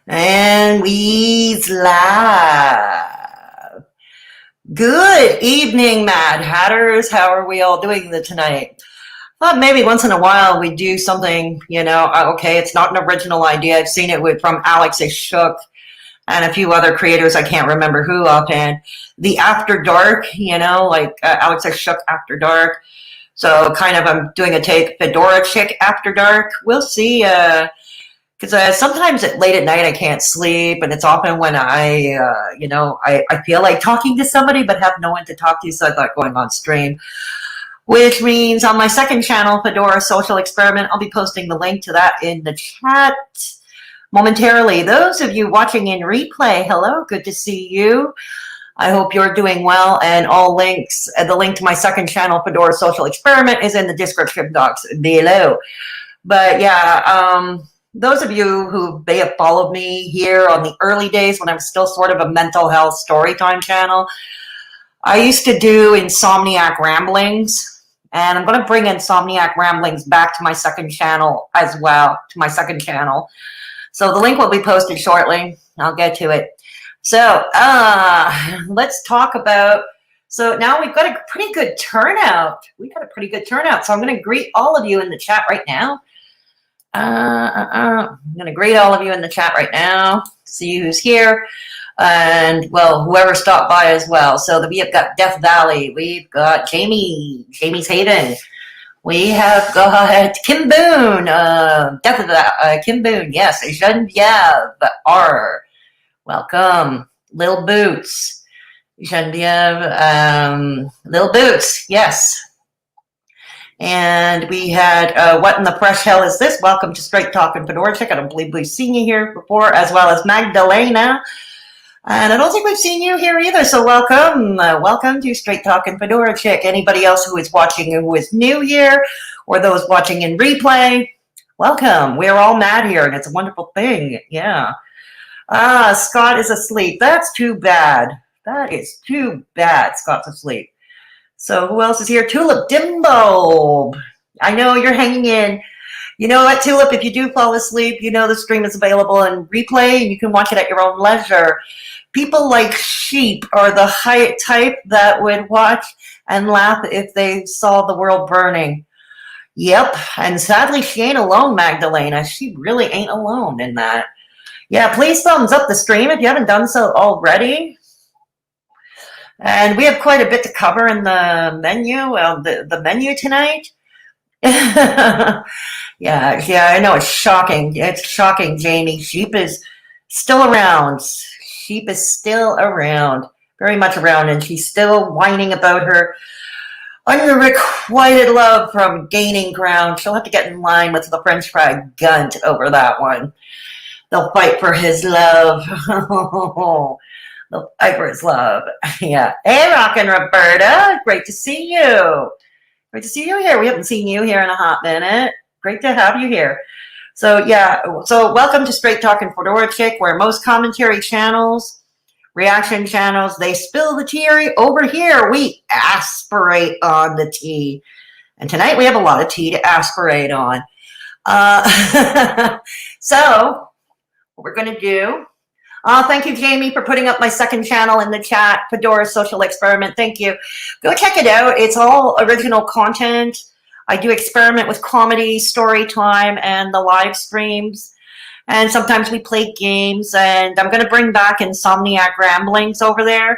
And we's live. Good evening, Mad Hatters. How are we all doing tonight? Thought maybe once in a while we do something, okay, it's not an original idea. I've seen it from Alex Shook and a few other creators. I can't remember who offhand. The After Dark, Alex Shook After Dark. So kind of I'm doing a take Fedora Chic After Dark. We'll see. Because sometimes late at night I can't sleep, and it's often when I feel like talking to somebody but have no one to talk to, so I thought going on stream. Which means on my second channel, Fedora Social Experiment, I'll be posting the link to that in the chat momentarily. Those of you watching in replay, hello, good to see you. I hope you're doing well, and all links, the link to my second channel, Fedora Social Experiment, is in the description box below. But yeah, those of you who may have followed me here on the early days when I was still sort of a mental health storytime channel, I used to do Insomniac Ramblings, and I'm going to bring Insomniac Ramblings back to my second channel as well, So the link will be posted shortly. I'll get to it. So let's talk about, so now we've got a pretty good turnout. So I'm going to greet all of you in the chat right now. I'm going to greet all of you in the chat right now, see who's here, and, well, whoever stopped by as well. So we have got Death Valley, we've got Jamie's Haven, we have got Kim Boone, Kim Boone, yes, Genevieve R, welcome, Lil Boots, Genevieve, Lil Boots, yes. And we had, what in the fresh hell is this? Welcome to Straight Talkin' Fedora Chic. I don't believe we've seen you here before, as well as Magdalena. And I don't think we've seen you here either, so welcome. Welcome to Straight Talkin' Fedora Chic. Anybody else who is watching who is new here, or those watching in replay, welcome. We're all mad here, and it's a wonderful thing. Yeah. Scott is asleep. That's too bad. That is too bad. Scott's asleep. So who else is here? Tulip Dimbo. I know you're hanging in. You know what, Tulip? If you do fall asleep, you know the stream is available in replay, and you can watch it at your own leisure. People like sheep are the type that would watch and laugh if they saw the world burning. Yep, and sadly, she ain't alone, Magdalena. She really ain't alone in that. Yeah, please thumbs up the stream if you haven't done so already. And we have quite a bit to cover in the menu, the menu tonight. yeah, I know, it's shocking. It's shocking, Jamie. Sheep is still around. Sheep is still around, very much around, and she's still whining about her unrequited love from gaining ground. She'll have to get in line with the French fry Gunt over that one. They'll fight for his love. The Piper's love. Yeah. Hey, Rockin' Roberta. Great to see you. Great to see you here. We haven't seen you here in a hot minute. Great to have you here. So, yeah. So, welcome to Straight Talkin' Fedora Chic, where most commentary channels, reaction channels, they spill the tea. Over here, we aspirate on the tea. And tonight, we have a lot of tea to aspirate on. So, what we're going to do. Thank you, Jamie, for putting up my second channel in the chat, Fedora Social Experiment. Thank you. Go check it out. It's all original content. I do experiment with comedy, story time, and the live streams. And sometimes we play games. And I'm going to bring back Insomniac Ramblings over there.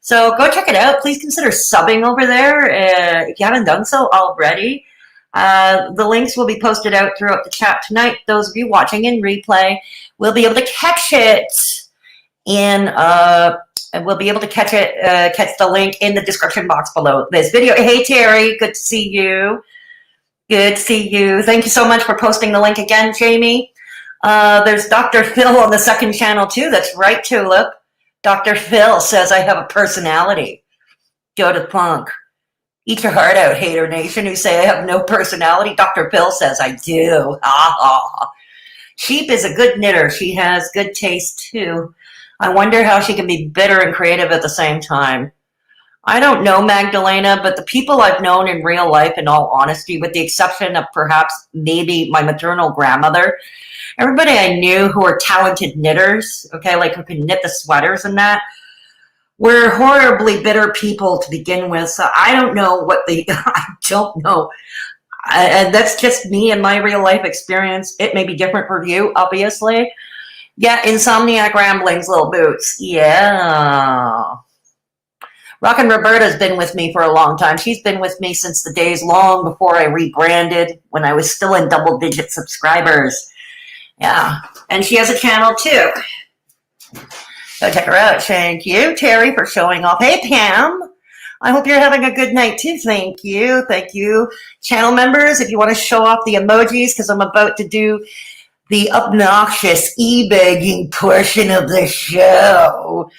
So go check it out. Please consider subbing over there if you haven't done so already. The links will be posted out throughout the chat tonight. Those of you watching in replay will be able to catch it catch the link in the description box below this video. Hey, Terry, good to see you. Good to see you. Thank you so much for posting the link again, Jamie. There's Dr. Phil on the second channel, too. That's right, Tulip. Dr. Phil says I have a personality. Go to punk. Eat your heart out, Hater Nation, who say I have no personality. Dr. Phil says I do. Sheep is a good knitter. She has good taste, too. I wonder how she can be bitter and creative at the same time. I don't know Magdalena, but the people I've known in real life, in all honesty, with the exception of perhaps maybe my maternal grandmother, everybody I knew who were talented knitters, okay, like who could knit the sweaters and that, were horribly bitter people to begin with. So I don't know what I don't know. And that's just me and my real life experience. It may be different for you, obviously. Yeah, Insomniac Ramblings, Little Boots. Yeah. Rockin' Roberta's been with me for a long time. She's been with me since the days long before I rebranded, when I was still in double-digit subscribers. Yeah, and she has a channel too. So check her out. Thank you, Terry, for showing off. Hey, Pam. I hope you're having a good night too. Thank you. Thank you. Channel members, if you want to show off the emojis, because I'm about to do the obnoxious e-begging portion of the show.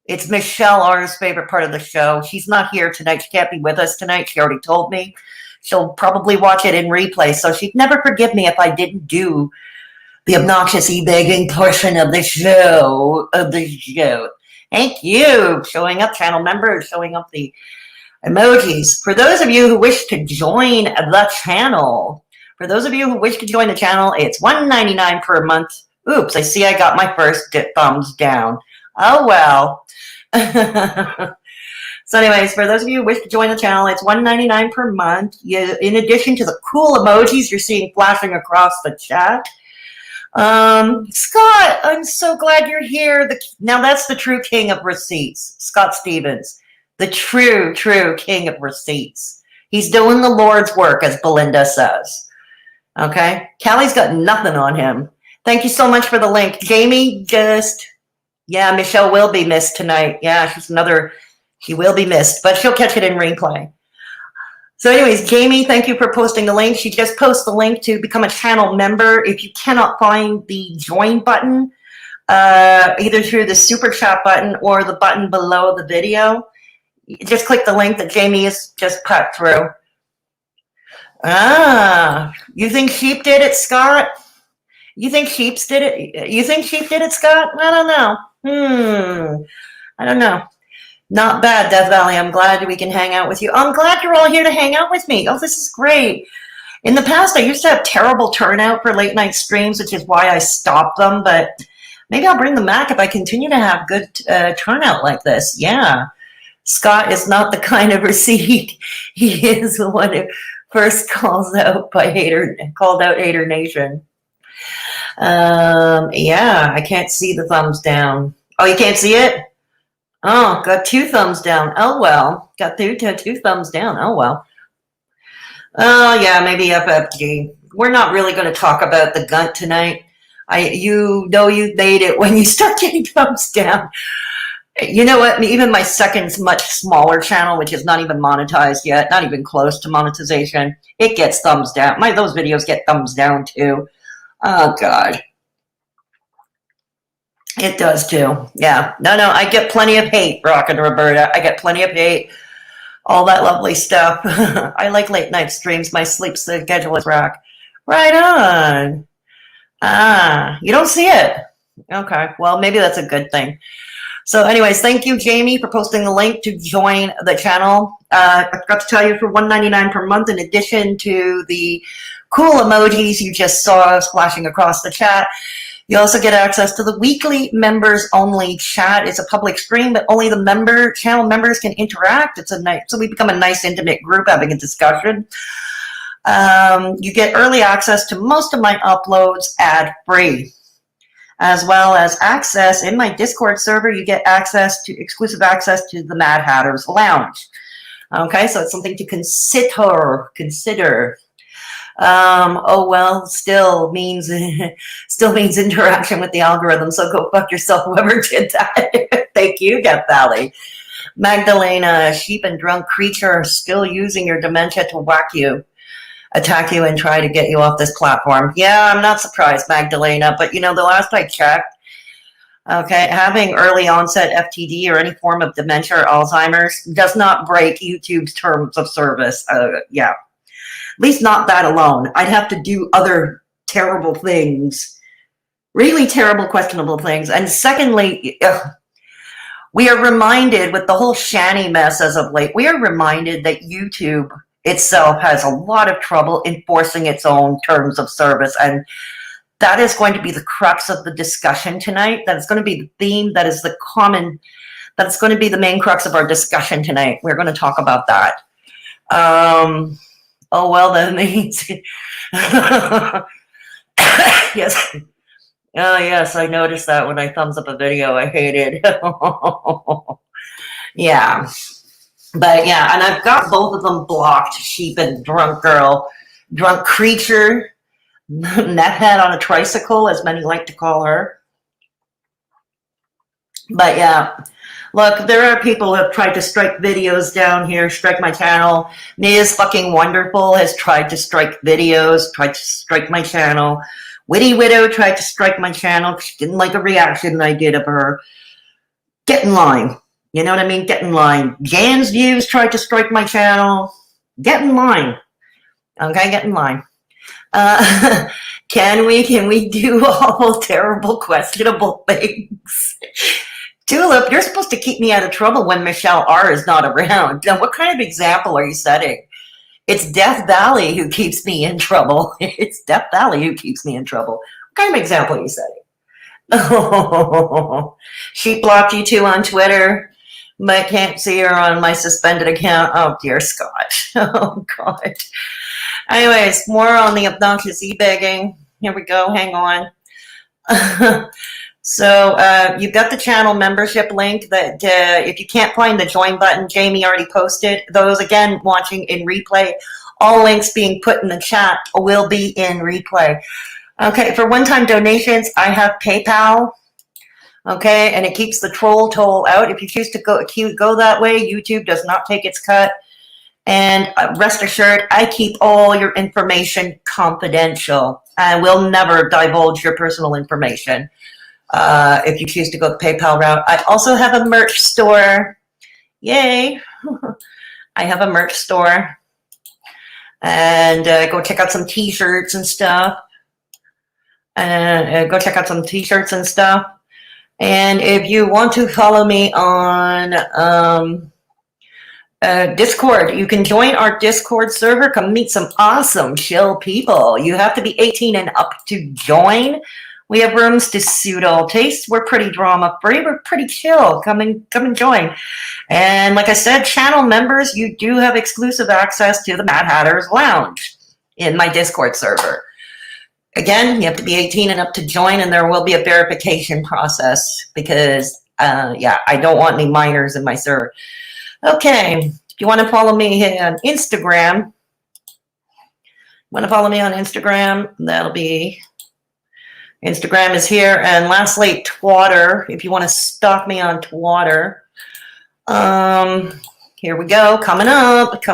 It's Michelle R's favorite part of the show. She's not here tonight. She can't be with us tonight. She already told me. She'll probably watch it in replay, so she'd never forgive me if I didn't do the obnoxious e-begging portion of the show. Thank you. Showing up, channel members, showing up the emojis. For those of you who wish to join the channel, it's $1.99 per month. Oops, I see I got my first thumbs down. Oh, well. So anyways, for those of you who wish to join the channel, it's $1.99 per month. In addition to the cool emojis you're seeing flashing across the chat. Scott, I'm so glad you're here. Now that's the true king of receipts, Scott Stevens, the true king of receipts. He's doing the Lord's work, as Belinda says. Okay, Callie's got nothing on him. Thank you so much for the link. Jamie, yeah, Michelle will be missed tonight. Yeah, she will be missed, but she'll catch it in replay. So anyways, Jamie, thank you for posting the link. She just posted the link to become a channel member. If you cannot find the join button, either through the super chat button or the button below the video, just click the link that Jamie has just put through. You think Sheep did it, Scott? You think Sheep did it, Scott? I don't know. I don't know. Not bad, Death Valley. I'm glad we can hang out with you. I'm glad you're all here to hang out with me. Oh, this is great. In the past, I used to have terrible turnout for late night streams, which is why I stopped them. But maybe I'll bring them back if I continue to have good turnout like this. Yeah. Scott is not the kind of receipt. He is the one who first called out Hater Nation. Yeah, I can't see the thumbs down. Oh, you can't see it? Oh, got 2 thumbs down. Oh, well. Got two thumbs down. Oh, well. Oh, yeah, maybe FFG. We're not really going to talk about the Gunt tonight. You know you made it when you start getting thumbs down. You know what? Even my second much smaller channel, which is not even monetized yet, not even close to monetization, it gets thumbs down. Those videos get thumbs down, too. Oh, God. It does too. Yeah. No, I get plenty of hate, Rockin' Roberta. I get plenty of hate. All that lovely stuff. I like late night streams. My sleep schedule is rock. Right on. You don't see it. Okay. Well, maybe that's a good thing. So anyways, thank you, Jamie, for posting the link to join the channel. I forgot to tell you, for $1.99 per month, in addition to the cool emojis you just saw splashing across the chat, you also get access to the weekly members-only chat. It's a public stream, but only the channel members can interact. So we become a nice, intimate group having a discussion. You get early access to most of my uploads ad-free, as well as access in my Discord server. You get exclusive access to the Mad Hatter's Lounge. Okay, so it's something to consider. Oh, well, still means interaction with the algorithm, so go fuck yourself, whoever did that. Thank you, Death Valley. Magdalena, sheep and drunk creature, still using your dementia to attack you, and try to get you off this platform. Yeah, I'm not surprised, Magdalena, but the last I checked, okay, having early onset FTD or any form of dementia or Alzheimer's does not break YouTube's terms of service. Yeah. At least not that alone. I'd have to do other terrible things, really terrible, questionable things. And secondly, We are reminded with the whole Shanny mess as of late, we are reminded that YouTube itself has a lot of trouble enforcing its own terms of service. And that is going to be the crux of the discussion tonight. That is going to be the theme. That is that's going to be the main crux of our discussion tonight. We're going to talk about that. Oh, well, that means, yes. Oh, yes, I noticed that when I thumbs up a video I hated. Yeah. But yeah, and I've got both of them blocked. Sheep and drunk girl, drunk creature, nethead on a tricycle, as many like to call her. But yeah, look, there are people who have tried to strike videos down here, strike my channel. Ms. Fucking Wonderful has tried to strike videos, tried to strike my channel. Witty Widow tried to strike my channel. She didn't like a reaction I did of her. Get in line. You know what I mean? Get in line. Jan's Views tried to strike my channel. Get in line. Okay, get in line. Can we do awful, terrible, questionable things? Tulip, you're supposed to keep me out of trouble when Michelle R. is not around. Now, what kind of example are you setting? It's Death Valley who keeps me in trouble. It's Death Valley who keeps me in trouble. What kind of example are you setting? Oh, she blocked you too on Twitter, but I can't see her on my suspended account. Oh, dear Scott. Oh, God. Anyways, more on the obnoxious e-begging. Here we go. Hang on. So you've got the channel membership link that if you can't find the join button, Jamie already posted. Those, again, watching in replay, all links being put in the chat will be in replay. Okay, for one-time donations, I have PayPal. Okay, and it keeps the troll toll out. If you choose to go that way, YouTube does not take its cut. And rest assured, I keep all your information confidential. I will never divulge your personal information. If you choose to go the PayPal route. I also have a merch store. Yay. I have a merch store. And go check out some t-shirts and stuff. And go check out some t-shirts and stuff. And if you want to follow me on Discord, you can join our Discord server. Come meet some awesome, chill people. You have to be 18 and up to join. We have rooms to suit all tastes. We're pretty drama-free. We're pretty chill. Come and join. And like I said, channel members, you do have exclusive access to the Mad Hatter's Lounge in my Discord server. Again, you have to be 18 and up to join, and there will be a verification process because, yeah, I don't want any minors in my server. Okay, if you want to follow me on Instagram, that'll be... Instagram is here. And lastly, Twitter. If you want to stalk me on Twitter. Here we go. Coming up. If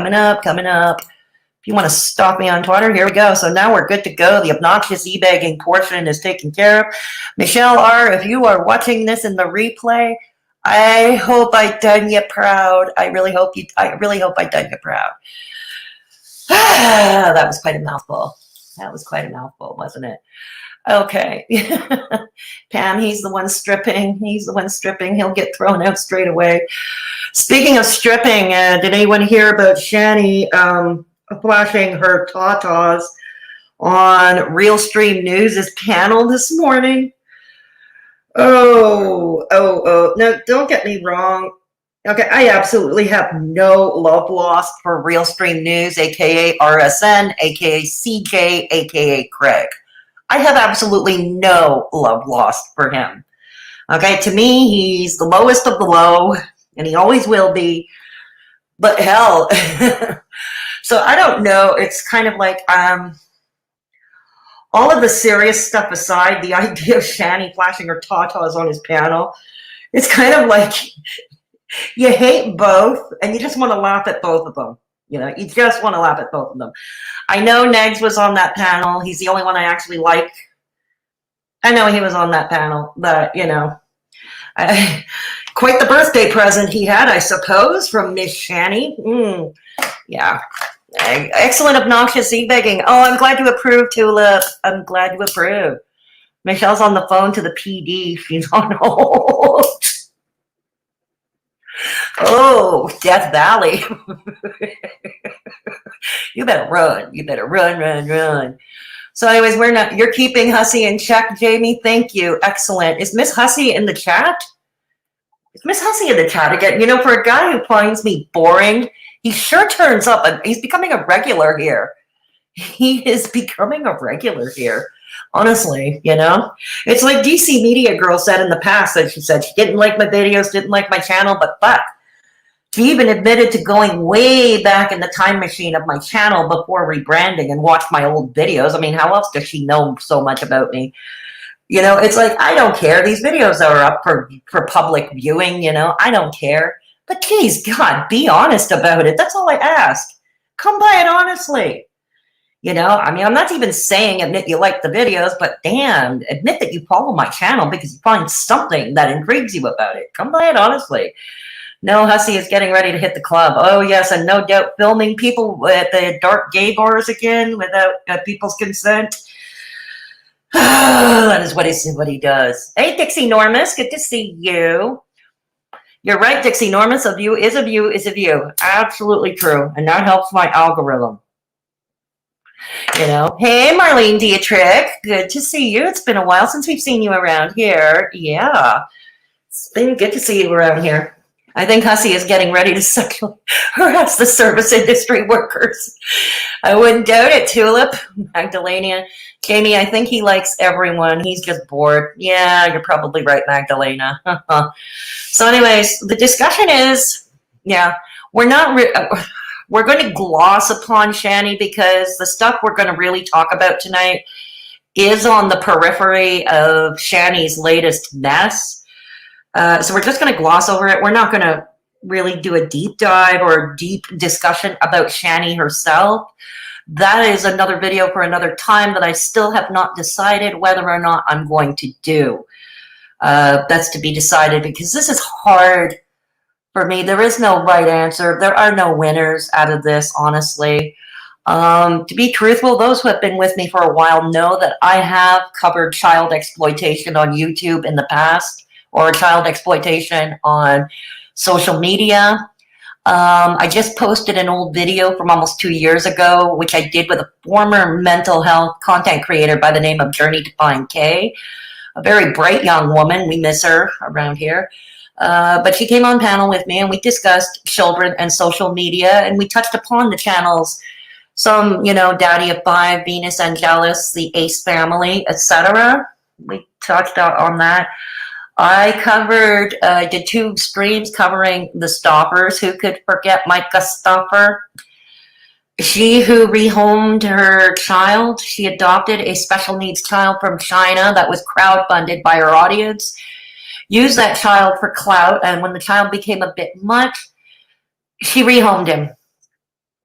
you want to stalk me on Twitter, here we go. So now we're good to go. The obnoxious e-begging portion is taken care of. Michelle R., if you are watching this in the replay, I hope I done you proud. I really hope I done you proud. That was quite a mouthful. Wasn't it? Okay. Pam, he's the one stripping. He'll get thrown out straight away. Speaking of stripping, did anyone hear about Shanny flashing her tatas on Real Stream News' panel this morning? Oh. No, don't get me wrong. Okay, I absolutely have no love lost for Real Stream News, a.k.a. RSN, a.k.a. CJ, a.k.a. Craig. I have absolutely no love lost for him. Okay, to me, he's the lowest of the low, and he always will be. But hell, so I don't know. It's kind of like, all of the serious stuff aside, the idea of Shanny flashing her tatas on his panel, it's kind of like you hate both, and you just want to laugh at both of them. You know, you just want to laugh at both of them. I know Negs was on that panel. He's the only one I actually like. I know he was on that panel, but, you know, quite the birthday present he had, I suppose, from Miss Shanny. Yeah. Excellent, obnoxious e-begging. Oh, I'm glad you approved, Tulip. I'm glad you approved. Michelle's on the phone to the PD. She's on hold. Oh, Death Valley. You better run. You better run, run, run. So anyways, you're keeping Hussy in check, Jamie. Thank you. Excellent. Is Miss Hussy in the chat? Is Miss Hussy in the chat again? You know, for a guy who finds me boring, he sure turns up, and he's becoming a regular here. He is becoming a regular here. Honestly, you know, it's like DCmediagirl said in the past that she said she didn't like my videos, didn't like my channel, but fuck. She even admitted to going way back in the time machine of my channel before rebranding and watched my old videos. I mean, how else does she know so much about me? You know, it's like, I don't care. These videos are up for public viewing, you know. I don't care. But geez, God, be honest about it. That's all I ask. Come by it honestly. You know, I mean, I'm not even saying admit you like the videos, but damn, admit that you follow my channel because you find something that intrigues you about it. Come by it honestly. No, Hussy is getting ready to hit the club. Oh, yes, and no doubt filming people at the dark gay bars again without people's consent. That is what he does. Hey, Dixie Normus, good to see you. You're right, Dixie Normus. A view is a view is a view. Absolutely true, and that helps my algorithm. You know, hey, Marlene Dietrich, good to see you. It's been a while since we've seen you around here. Yeah, it's been good to see you around here. I think Hussy is getting ready to sexually harass the service industry workers. I wouldn't doubt it, Tulip. Magdalena. Jamie, I think he likes everyone. He's just bored. Yeah, you're probably right, Magdalena. So anyways, the discussion is, yeah, we're going to gloss upon Shanny because the stuff we're going to really talk about tonight is on the periphery of Shanny's latest mess. So we're just going to gloss over it. We're not going to really do a deep dive or a deep discussion about Shanny herself. That is another video for another time that I still have not decided whether or not I'm going to do. That's to be decided because this is hard for me. There is no right answer. There are no winners out of this, honestly. To be truthful, those who have been with me for a while know that I have covered child exploitation on YouTube in the past, or child exploitation on social media. I just posted an old video from almost 2 years ago, which I did with a former mental health content creator by the name of Journey to Find K, a very bright young woman. We miss her around here. But she came on panel with me and we discussed children and social media, and we touched upon the channels, some, you know, Daddy of Five, Venus Angelus, the Ace Family, etc. We touched on that. I did 2 streams covering the Stauffers. Who could forget Myka Stauffer? She who rehomed her child. She adopted a special needs child from China that was crowdfunded by her audience. Used that child for clout, and when the child became a bit much, she rehomed him.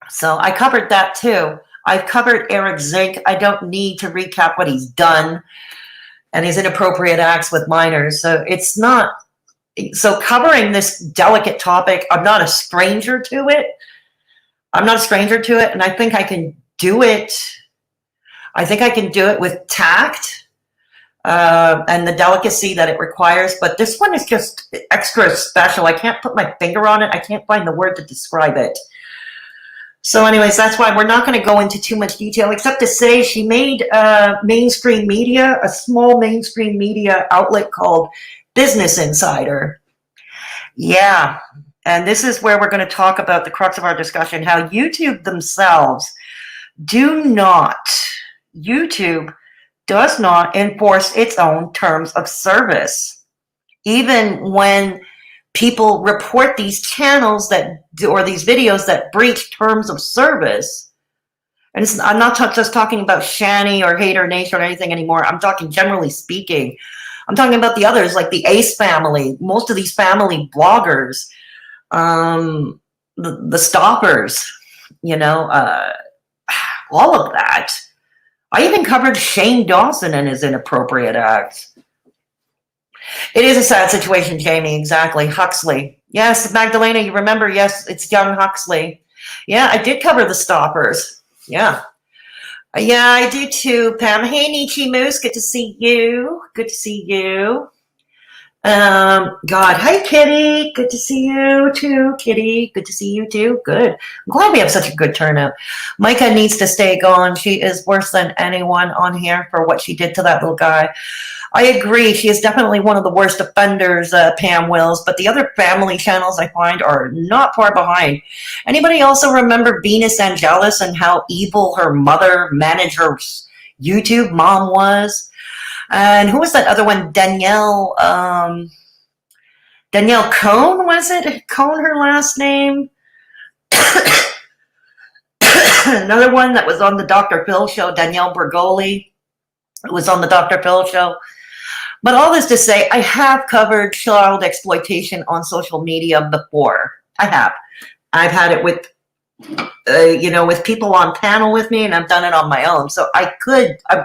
So I covered that too. I've covered Eric Zink. I don't need to recap what he's done and his inappropriate acts with minors. So it's not, so covering this delicate topic, I'm not a stranger to it. I'm not a stranger to it, and I think I can do it. I think I can do it with tact and the delicacy that it requires, but this one is just extra special. I can't put my finger on it. I can't find the word to describe it. So anyways, that's why we're not going to go into too much detail, except to say she made mainstream media, a small mainstream media outlet called Business Insider. Yeah, and this is where we're going to talk about the crux of our discussion, how YouTube themselves YouTube does not enforce its own terms of service. Even when people report these channels or these videos that breach terms of service, and I'm not just talking about Shanny or Hater Nation or anything anymore. I'm talking generally speaking. I'm talking about the others like the Ace family, most of these family bloggers, the Stauffers, you know, all of that. I even covered Shane Dawson and his inappropriate acts. It is a sad situation, Jamie. Exactly. Huxley. Yes, Magdalena, you remember? Yes, it's young Huxley. Yeah, I did cover the Stauffers. Yeah. Yeah, I do too, Pam. Hey, Nietzsche Moose. Good to see you. Good to see you. God, hi Kitty. Good to see you too, Kitty. Good to see you too. Good. I'm glad we have such a good turnout. Myka needs to stay gone. She is worse than anyone on here for what she did to that little guy. I agree. She is definitely one of the worst offenders, Pam Wills, but the other family channels I find are not far behind. Anybody also remember Venus Angelus and how evil her mother managed her YouTube mom was? And who was that other one? Danielle Cohn, was it? Cohn, her last name? Another one that was on the Dr. Phil show, Danielle Bergoli, was on the Dr. Phil show. But all this to say, I have covered child exploitation on social media before. I have. I've had it with, with people on panel with me, and I've done it on my own. So I'm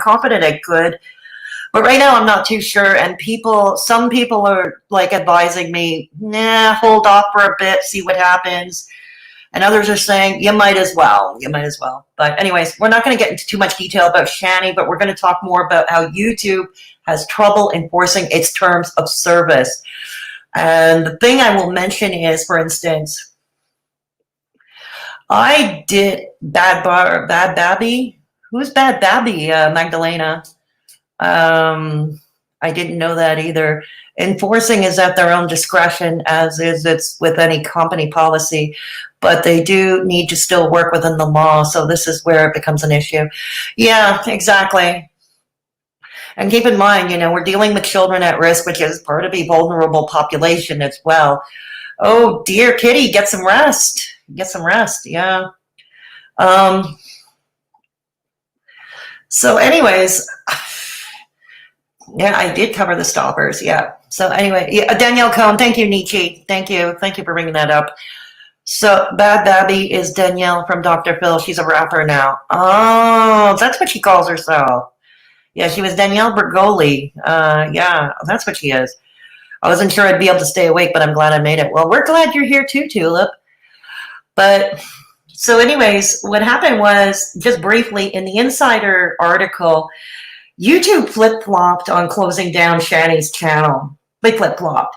confident I could. But right now, I'm not too sure. And some people are like advising me, nah, hold off for a bit, see what happens. And others are saying, you might as well. You might as well. But anyways, we're not going to get into too much detail about Shanny, but we're going to talk more about how YouTube has trouble enforcing its terms of service. And the thing I will mention is, for instance, I did Bad Babby. Who's Bad Babby, Magdalena? I didn't know that either. Enforcing is at their own discretion, as is it's with any company policy, but they do need to still work within the law. So this is where it becomes an issue. Yeah, exactly. And keep in mind, we're dealing with children at risk, which is part of a vulnerable population as well. Oh, dear kitty, get some rest. Get some rest, yeah. So anyways, yeah, I did cover the Stauffers, yeah. So anyway, yeah, Danielle Cohn, thank you, Nietzsche. Thank you for bringing that up. So Bad Babby is Danielle from Dr. Phil. She's a rapper now. Oh, that's what she calls herself. Yeah, she was Danielle Bergoli. Yeah, that's what she is. I wasn't sure I'd be able to stay awake, but I'm glad I made it. Well, we're glad you're here too, Tulip. But so anyways, what happened was, just briefly, in the Insider article, YouTube flip-flopped on closing down Shanny's channel. They flip-flopped.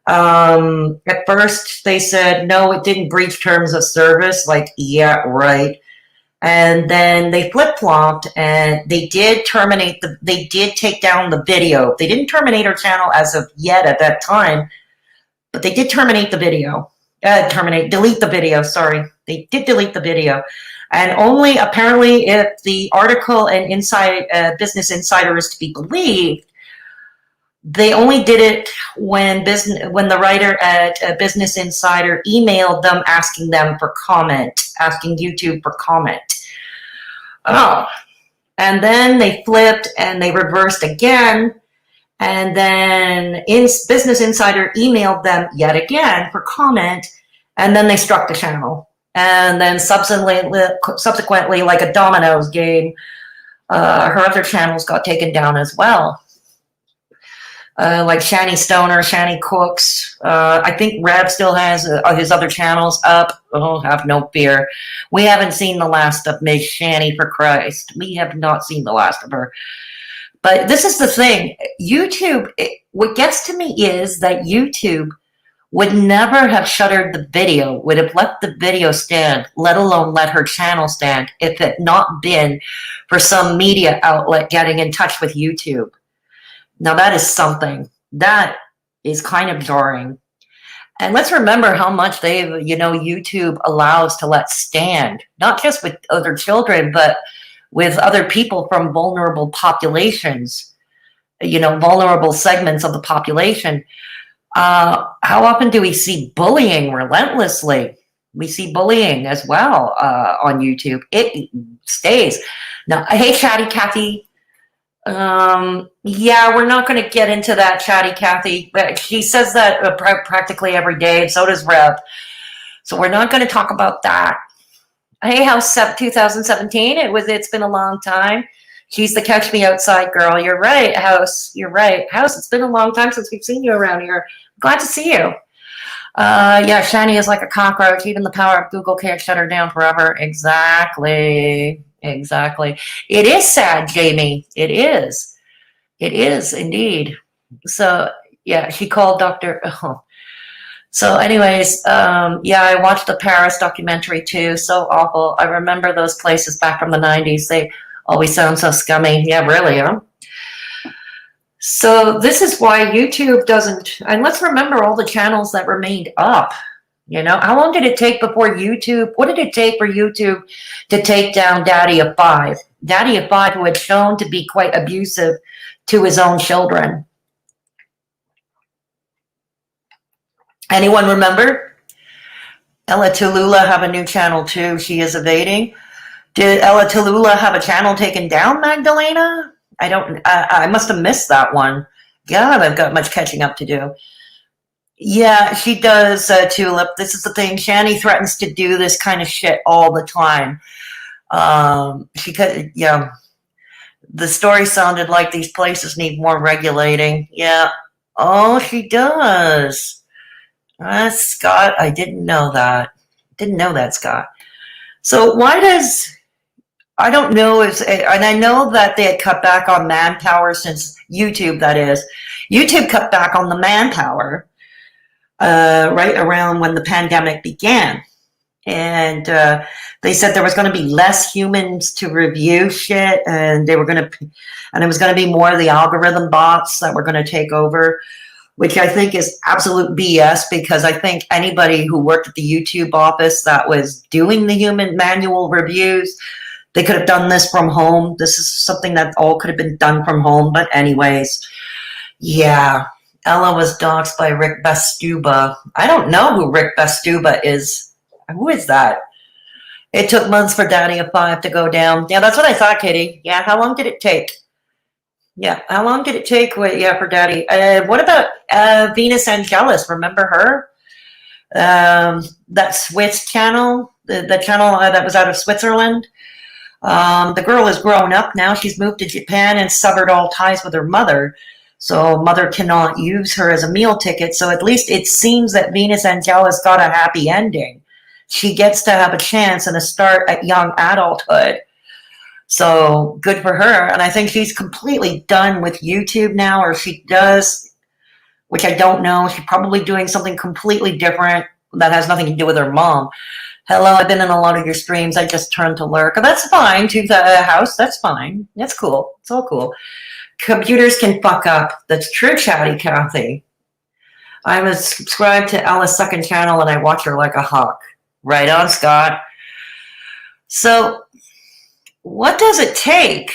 At first, they said, no, it didn't breach terms of service. Like, yeah, right. And then they flip-flopped, and they did take down the video. They didn't terminate her channel as of yet at that time, but they did terminate the video. Delete the video, sorry. They did delete the video. And only apparently, if the article and Business Insider is to be believed, they only did it when the writer at Business Insider emailed them asking YouTube for comment. Oh, and then they flipped and they reversed again, and then Business Insider emailed them yet again for comment, and then they struck the channel. And then subsequently, like a dominoes game, her other channels got taken down as well. Like Shanny Stoner, Shanny Cooks. I think Rev still has his other channels up. Oh, have no fear. We haven't seen the last of Miss Shannyforchrist. We have not seen the last of her. But this is the thing. YouTube, what gets to me is that YouTube would never have shuttered the video, would have let the video stand, let alone let her channel stand, if it not been for some media outlet getting in touch with YouTube. Now that is something. That is kind of jarring. And let's remember how much YouTube allows to let stand, not just with other children, but with other people from vulnerable populations, vulnerable segments of the population. How often do we see bullying relentlessly? We see bullying as well on YouTube. It stays. Now, hey, Chatty Cathy. Yeah, we're not going to get into that, Chatty Cathy. But she says that practically every day, and so does Rev. So we're not going to talk about that. Hey, House 2017. It's been a long time. She's the catch me outside girl. You're right, House. You're right. House, it's been a long time since we've seen you around here. Glad to see you. Yeah, Shanny is like a cockroach. Even the power of Google can't shut her down forever. Exactly. It is sad, Jamie. It is. It is indeed. So Yeah, she called Dr. Oh. So anyways, yeah, I watched the Paris documentary too. So awful. I remember those places back from the 90s. They always sound so scummy. Yeah, really, huh? So this is why YouTube doesn't, and let's remember all the channels that remained up. You know, how long did it take before YouTube, what did it take for YouTube to take down Daddy of Five? Daddy of Five, who had shown to be quite abusive to his own children. Anyone remember? Ella Tallulah have a new channel too. She is evading. Did Ella Tallulah have a channel taken down, Magdalena? I must have missed that one. God, I've got much catching up to do. Yeah, she does, Tulip. This is the thing. Shanny threatens to do this kind of shit all the time. She could, yeah. The story sounded like these places need more regulating. Yeah. Oh, she does. Scott, I didn't know that. Didn't know that, Scott. So why does, I don't know, and I know that they had cut back on manpower since YouTube, that is. YouTube cut back on the manpower right around when the pandemic began. And they said there was going to be less humans to review shit, and they were going to, and it was going to be more of the algorithm bots that were going to take over, which I think is absolute BS, because I think anybody who worked at the YouTube office that was doing the human manual reviews, they could have done this from home. This is something that all could have been done from home. But anyways, yeah. Ella was doxxed by Rick Bastuba. I don't know who Rick Bastuba is. Who is that? It took months for Daddy of Five to go down. Yeah, that's what I thought, Katie. Yeah, how long did it take? Yeah, how long did it take? Yeah, for Daddy. What about Venus Angelus? Remember her? That Swiss channel, the channel that was out of Switzerland. The girl is grown up now. She's moved to Japan and severed all ties with her mother. So mother cannot use her as a meal ticket. So at least it seems that Venus Angelus got a happy ending. She gets to have a chance and a start at young adulthood. So good for her. And I think she's completely done with YouTube now, or she does, which I don't know. She's probably doing something completely different that has nothing to do with her mom. Hello, I've been in a lot of your streams. I just turned to lurk. That's fine. To the house, that's fine. That's cool. It's all cool. Computers can fuck up. That's true, Chatty Kathy. I'm subscribed to Ella's second channel, and I watch her like a hawk. Right on, Scott. So what does it take,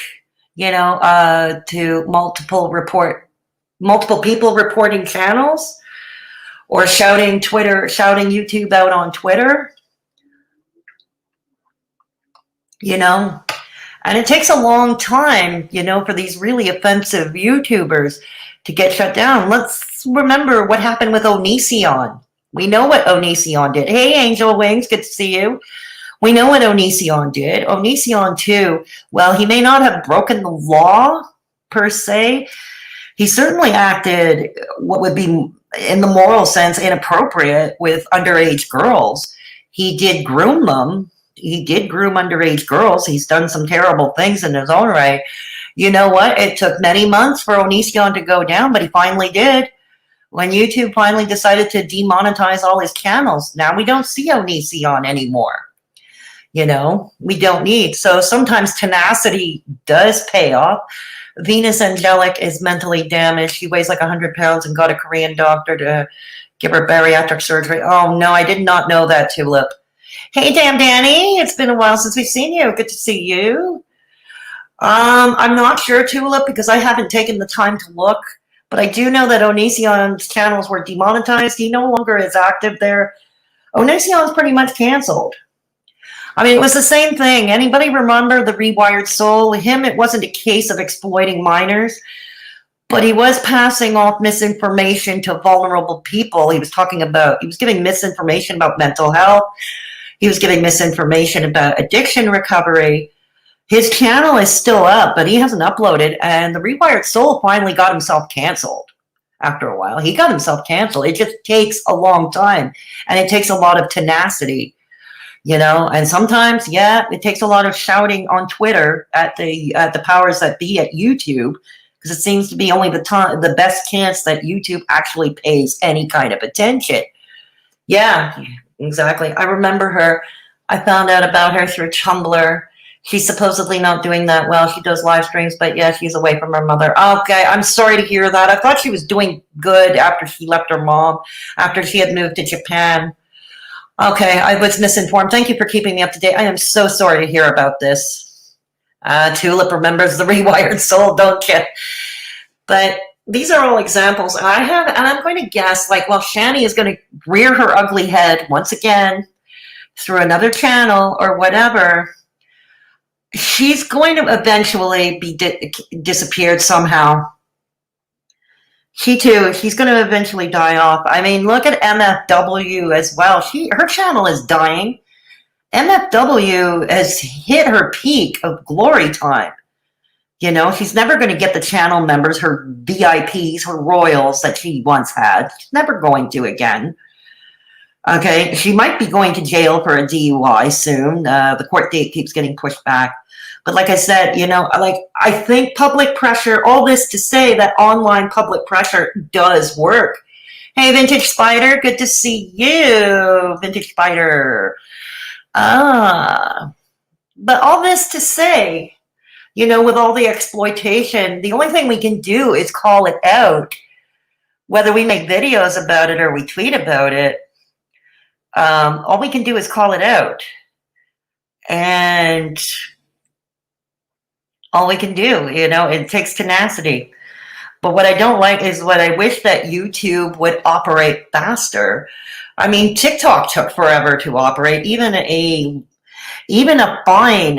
you know, to multiple people reporting channels, or shouting YouTube out on Twitter? You know, and it takes a long time, you know, for these really offensive YouTubers to get shut down. Let's remember what happened with Onision. We know what Onision did. Hey, Angel Wings, good to see you. We know what Onision did. Onision, too, well, he may not have broken the law, per se. He certainly acted what would be, in the moral sense, inappropriate with underage girls. He did groom them. He did groom underage girls. He's done some terrible things in his own right. You know what? It took many months for Onision to go down, but he finally did. When YouTube finally decided to demonetize all his channels, now we don't see Onision anymore. You know, we don't need. So sometimes tenacity does pay off. Venus Angelic is mentally damaged. She weighs like 100 pounds and got a Korean doctor to give her bariatric surgery. Oh, no, I did not know that, Tulip. Hey, Damn Danny, it's been a while since we've seen you. Good to see you. I'm not sure, Tulip, because I haven't taken the time to look, but I do know that Onision's channels were demonetized. He no longer is active there. Onision's pretty much canceled. I mean, it was the same thing. Anybody remember the Rewired Soul? Him, it wasn't a case of exploiting minors, but he was passing off misinformation to vulnerable people. He was giving misinformation about mental health. He was giving misinformation about addiction recovery. His channel is still up, but he hasn't uploaded. And the Rewired Soul finally got himself canceled after a while. He got himself canceled. It just takes a long time. And it takes a lot of tenacity, you know. And sometimes, yeah, it takes a lot of shouting on Twitter at the powers that be at YouTube, because it seems to be only the best chance that YouTube actually pays any kind of attention. Yeah, exactly. I remember her. I found out about her through Tumblr. She's supposedly not doing that well. She does live streams, but yeah, she's away from her mother. Okay, I'm sorry to hear that. I thought she was doing good after she left her mom, after she had moved to Japan. Okay, I was misinformed. Thank you for keeping me up to date. I am so sorry to hear about this. Tulip remembers the rewired soul, don't you? But these are all examples. And I'm going to guess, like, well, Shanny is going to rear her ugly head once again through another channel or whatever. She's going to eventually be disappeared somehow. She too, she's going to eventually die off. I mean, look at MFW as well. Her channel is dying. MFW has hit her peak of glory time. You know, she's never going to get the channel members, her VIPs, her royals that she once had. She's never going to again. Okay, she might be going to jail for a DUI soon. The court date keeps getting pushed back. But like I said, you know, like, I think public pressure, all this to say that online public pressure does work. Hey, Vintage Spider, good to see you, Vintage Spider. But all this to say, you know, with all the exploitation, the only thing we can do is call it out. Whether we make videos about it or we tweet about it, all we can do is call it out. And all we can do, you know, it takes tenacity. But what I don't like is what I wish that YouTube would operate faster. I mean, TikTok took forever to operate. Even a fine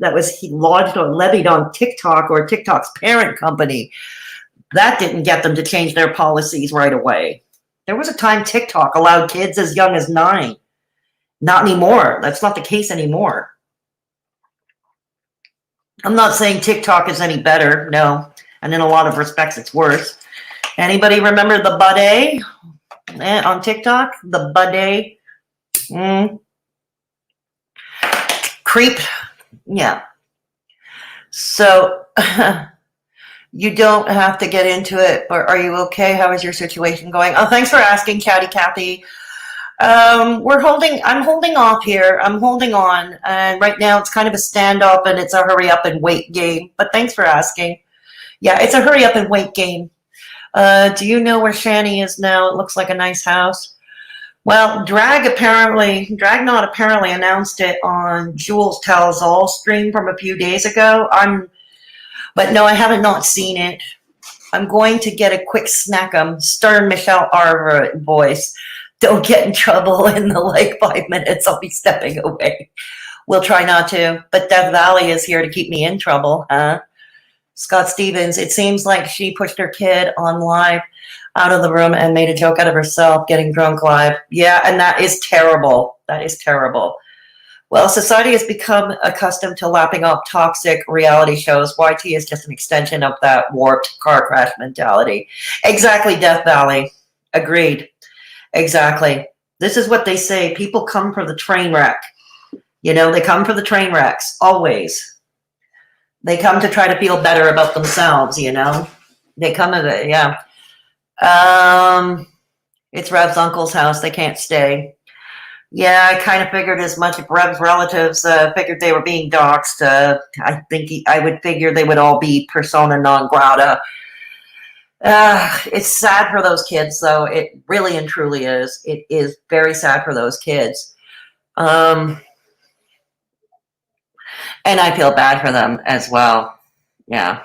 that was lodged or levied on TikTok or TikTok's parent company, that didn't get them to change their policies right away. There was a time TikTok allowed kids as young as 9. Not anymore. That's not the case anymore. I'm not saying TikTok is any better, no. And in a lot of respects, it's worse. Anybody remember the bidet on TikTok? The bidet? Creep? Yeah. So you don't have to get into it, but are you okay? How is your situation going? Oh, thanks for asking, Chatty Cathy. I'm holding off here. I'm holding on. And right now it's kind of a standoff and it's a hurry up and wait game. But thanks for asking. Yeah, it's a hurry up and wait game. Do you know where Shanny is now? It looks like a nice house. Well, Dragnot apparently announced it on Jules Tells All stream from a few days ago. But no, I haven't not seen it. I'm going to get a quick snack. Stern Michelle Arver voice. Don't get in trouble in the 5 minutes. I'll be stepping away. We'll try not to. But Death Valley is here to keep me in trouble, huh? Scott Stevens, it seems like she pushed her kid on live out of the room and made a joke out of herself getting drunk live. Yeah, and that is terrible. That is terrible. Well, society has become accustomed to lapping up toxic reality shows. YT is just an extension of that warped car crash mentality. Exactly, Death Valley. Agreed. Exactly. This is what they say. People come for the train wreck. You know, they come for the train wrecks, always. They come to try to feel better about themselves, you know. They come to the, yeah. It's Rev's uncle's house. They can't stay. Yeah, I kind of figured as much. If Rev's relatives figured they were being doxxed, I would figure they would all be persona non grata. It's sad for those kids, though. It really and truly is. It is very sad for those kids. And I feel bad for them as well. Yeah.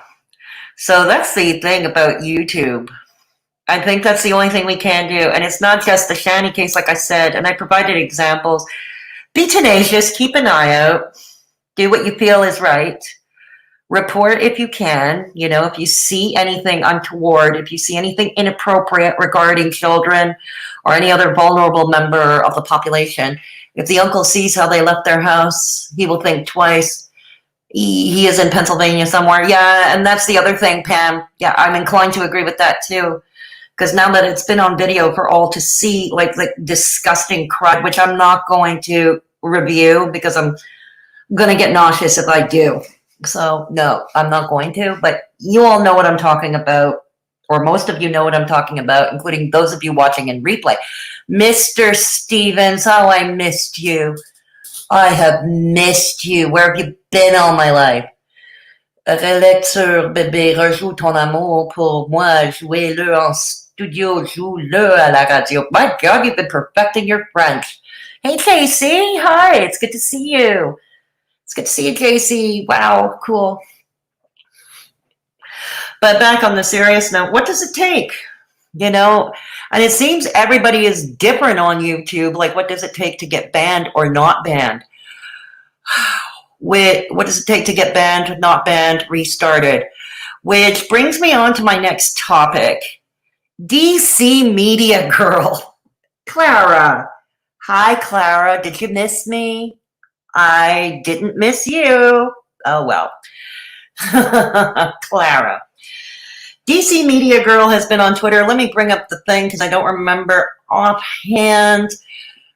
So that's the thing about YouTube. I think that's the only thing we can do. And it's not just the Shanny case, like I said, and I provided examples. Be tenacious. Keep an eye out. Do what you feel is right. Report if you can. You know, if you see anything untoward, if you see anything inappropriate regarding children or any other vulnerable member of the population, if the uncle sees how they left their house, he will think twice. He is in Pennsylvania somewhere. Yeah, and that's the other thing, Pam. Yeah, I'm inclined to agree with that too. Because now that it's been on video for all to see, like disgusting crud, which I'm not going to review because I'm going to get nauseous if I do. So, no, I'm not going to. But you all know what I'm talking about, or most of you know what I'm talking about, including those of you watching in replay. Mr. Stevens, oh, I missed you. I have missed you. Where have you been all my life? Relecture, bébé, rejoue ton amour pour moi. Jouez-le en studio, joue-le à la radio. My God, you've been perfecting your French. Hey, Casey. Hi, it's good to see you. It's good to see you, Casey. Wow, cool. But back on the serious note, what does it take? You know, and it seems everybody is different on YouTube. Like, what does it take to get banned or not banned? What does it take to get banned, not banned, restarted? Which brings me on to my next topic. DCmediagirl. Clara. Hi, Clara. Did you miss me? I didn't miss you. Oh, well. Clara. DCmediagirl has been on Twitter. Let me bring up the thing because I don't remember offhand.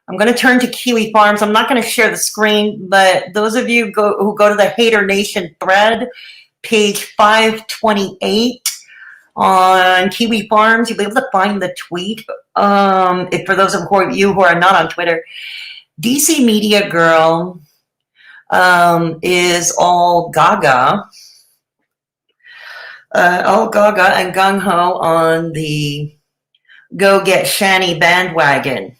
I'm going to turn to Kiwi Farms. I'm not going to share the screen, but those of you who go to the Hater Nation thread, page 528 on Kiwi Farms, you'll be able to find the tweet. For those of you who are not on Twitter, DCmediagirl is all gaga. All gaga and gung-ho on the Go Get Shanny bandwagon.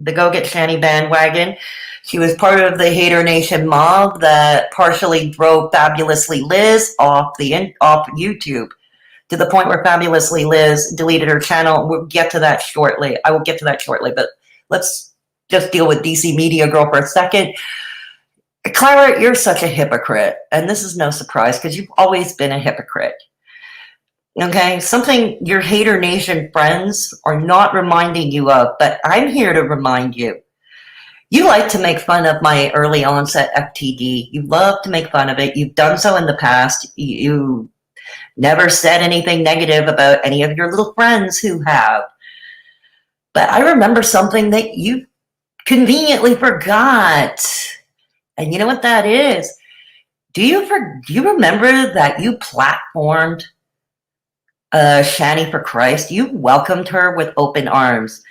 The Go Get Shanny bandwagon. She was part of the Hater Nation mob that partially drove Fabulously Liz off YouTube, to the point where Fabulously Liz deleted her channel. We'll get to that shortly. I will get to that shortly, but let's just deal with DCmediagirl for a second. Clara, you're such a hypocrite, and this is no surprise because you've always been a hypocrite. Okay, something your Hater Nation friends are not reminding you of, but I'm here to remind you. You like to make fun of my early onset FTD. You love to make fun of it. You've done so in the past. You never said anything negative about any of your little friends who have. But I remember something that you conveniently forgot. And you know what that is? Do you remember that you platformed Shannyforchrist? You welcomed her with open arms.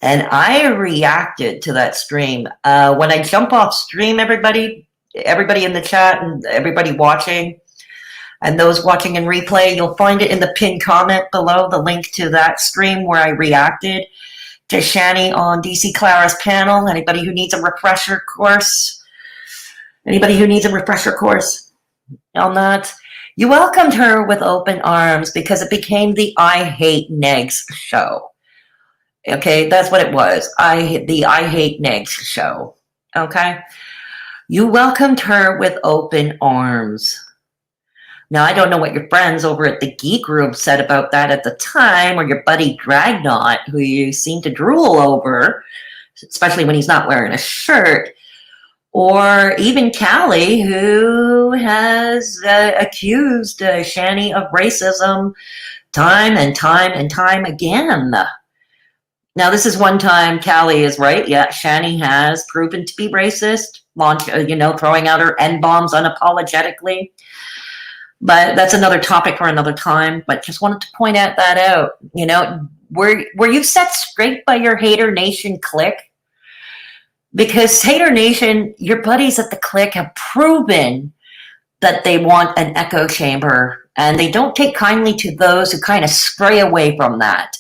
And I reacted to that stream. When I jump off stream, everybody in the chat and everybody watching, and those watching in replay, you'll find it in the pinned comment below, the link to that stream where I reacted to Shanny on DC Clara's panel. Anybody who needs a refresher course? Anybody who needs a refresher course on that? You welcomed her with open arms because it became the I Hate Negs show. Okay, that's what it was. The I Hate Negs show. Okay? You welcomed her with open arms. Now, I don't know what your friends over at the Geek Room said about that at the time, or your buddy Dragnot, who you seem to drool over, especially when he's not wearing a shirt. Or even Callie, who has accused Shanny of racism time and time and time again. Now, this is one time Callie is right. Yeah, Shanny has proven to be racist, throwing out her N-bombs unapologetically. But that's another topic for another time. But just wanted to point that out. You know, were you set straight by your Hater Nation clique? Because Hater Nation, your buddies at the clique have proven that they want an echo chamber, and they don't take kindly to those who kind of stray away from that.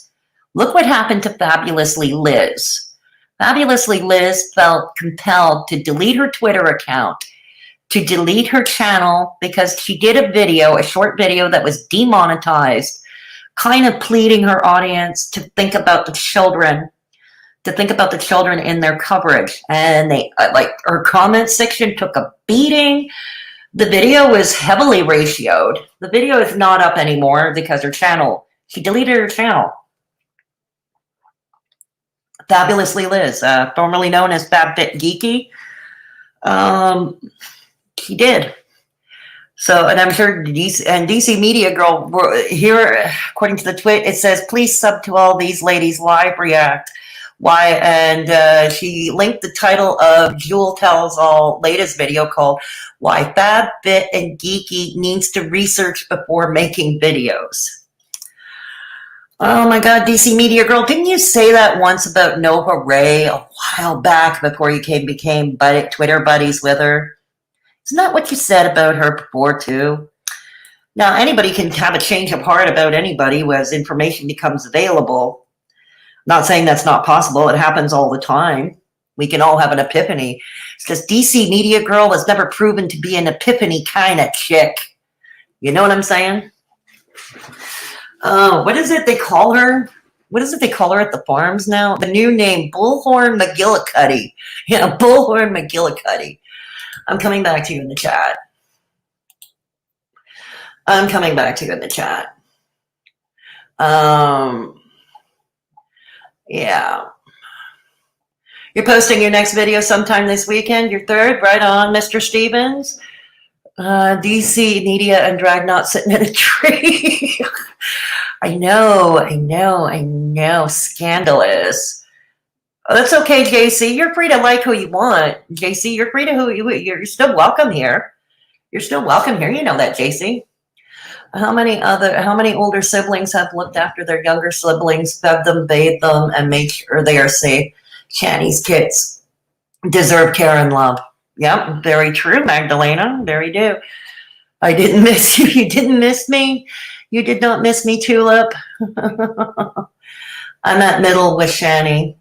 Look what happened to Fabulously Liz. Fabulously Liz felt compelled to delete her Twitter account, to delete her channel, because she did a short video that was demonetized, kind of pleading her audience to think about the children. In their coverage. And they, her comment section took a beating. The video was heavily ratioed. The video is not up anymore because she deleted her channel. Fabulously Liz, formerly known as FabFit Geeky. She did. So, and I'm sure DCmediagirl were here, according to the tweet, it says, please sub to all these ladies live react. Why? And she linked the title of Jewel Tells All latest video called "Why Fab, Fit, and Geeky Needs to Research Before Making Videos." Oh my God, DCmediagirl, didn't you say that once about Nova Ray a while back before you became Twitter buddies with her? Isn't that what you said about her before too? Now, anybody can have a change of heart about anybody as information becomes available. Not saying that's not possible. It happens all the time. We can all have an epiphany. It's just DCmediagirl has never proven to be an epiphany kind of chick. You know what I'm saying? What is it they call her? What is it they call her at the farms now? The new name, Bullhorn McGillicuddy. Yeah, Bullhorn McGillicuddy. I'm coming back to you in the chat. I'm coming back to you in the chat. Yeah. You're posting your next video sometime this weekend, your third, right on, Mr. Stevens. DC Media and Dragnot sitting in a tree. I know. Scandalous. Oh, that's okay, JC. You're free to like who you want. JC, you're free to you're still welcome here. You're still welcome here. You know that, JC. How many older siblings have looked after their younger siblings, fed them, bathed them, and made sure they are safe? Shanny's kids deserve care and love. Yep, very true, Magdalena. Very do. I didn't miss you. You didn't miss me. You did not miss me, Tulip. I'm at middle with Shanny.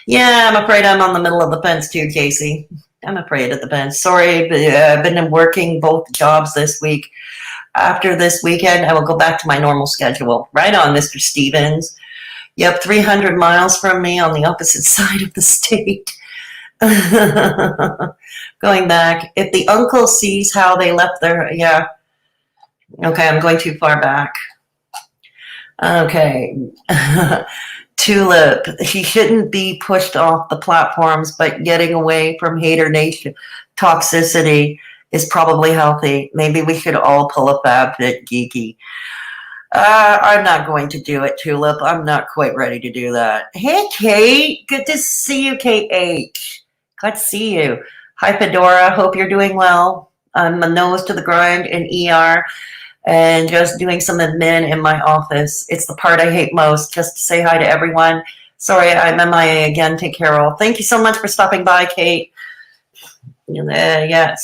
Yeah, I'm afraid I'm on the middle of the fence too, Casey. I'm afraid of the fence. Sorry, but I've been working both jobs this week. After this weekend, I will go back to my normal schedule. Right on, Mr. Stevens. Yep, 300 miles from me on the opposite side of the state. Going back. If the uncle sees how they left their, yeah. Okay, I'm going too far back. Okay. Tulip, she shouldn't be pushed off the platforms, but getting away from hater nation toxicity is probably healthy. Maybe we should all pull a fab fit geeky. I'm not going to do it, Tulip. I'm not quite ready to do that. Hey, Kate. Good to see you, KH. Glad to see you. Hi, Fedora. Hope you're doing well. I'm a nose to the grind in ER and just doing some admin in my office. It's the part I hate most, just to say hi to everyone. Sorry, I'm MIA again. Take care, all. Thank you so much for stopping by, Kate. Yep.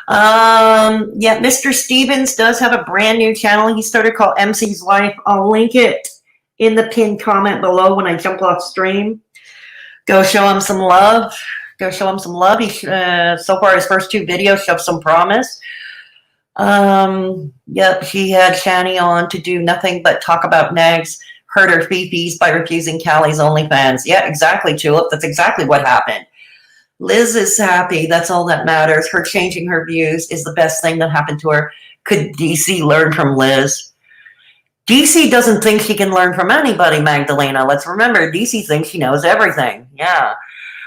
Yeah, Mr. Stevens does have a brand new channel he started called MC's Life. I'll link it in the pinned comment below when I jump off stream. Go show him some love. Go show him some love. He so far his first 2 videos show some promise. Yep, he had Shanny on to do nothing but talk about nags, hurt her fifis by refusing Callie's OnlyFans. Yeah, exactly, Tulip. That's exactly what happened. Liz is happy. That's all that matters. Her changing her views is the best thing that happened to her. Could DC learn from Liz? DC doesn't think she can learn from anybody, Magdalena. Let's remember, DC thinks she knows everything. Yeah.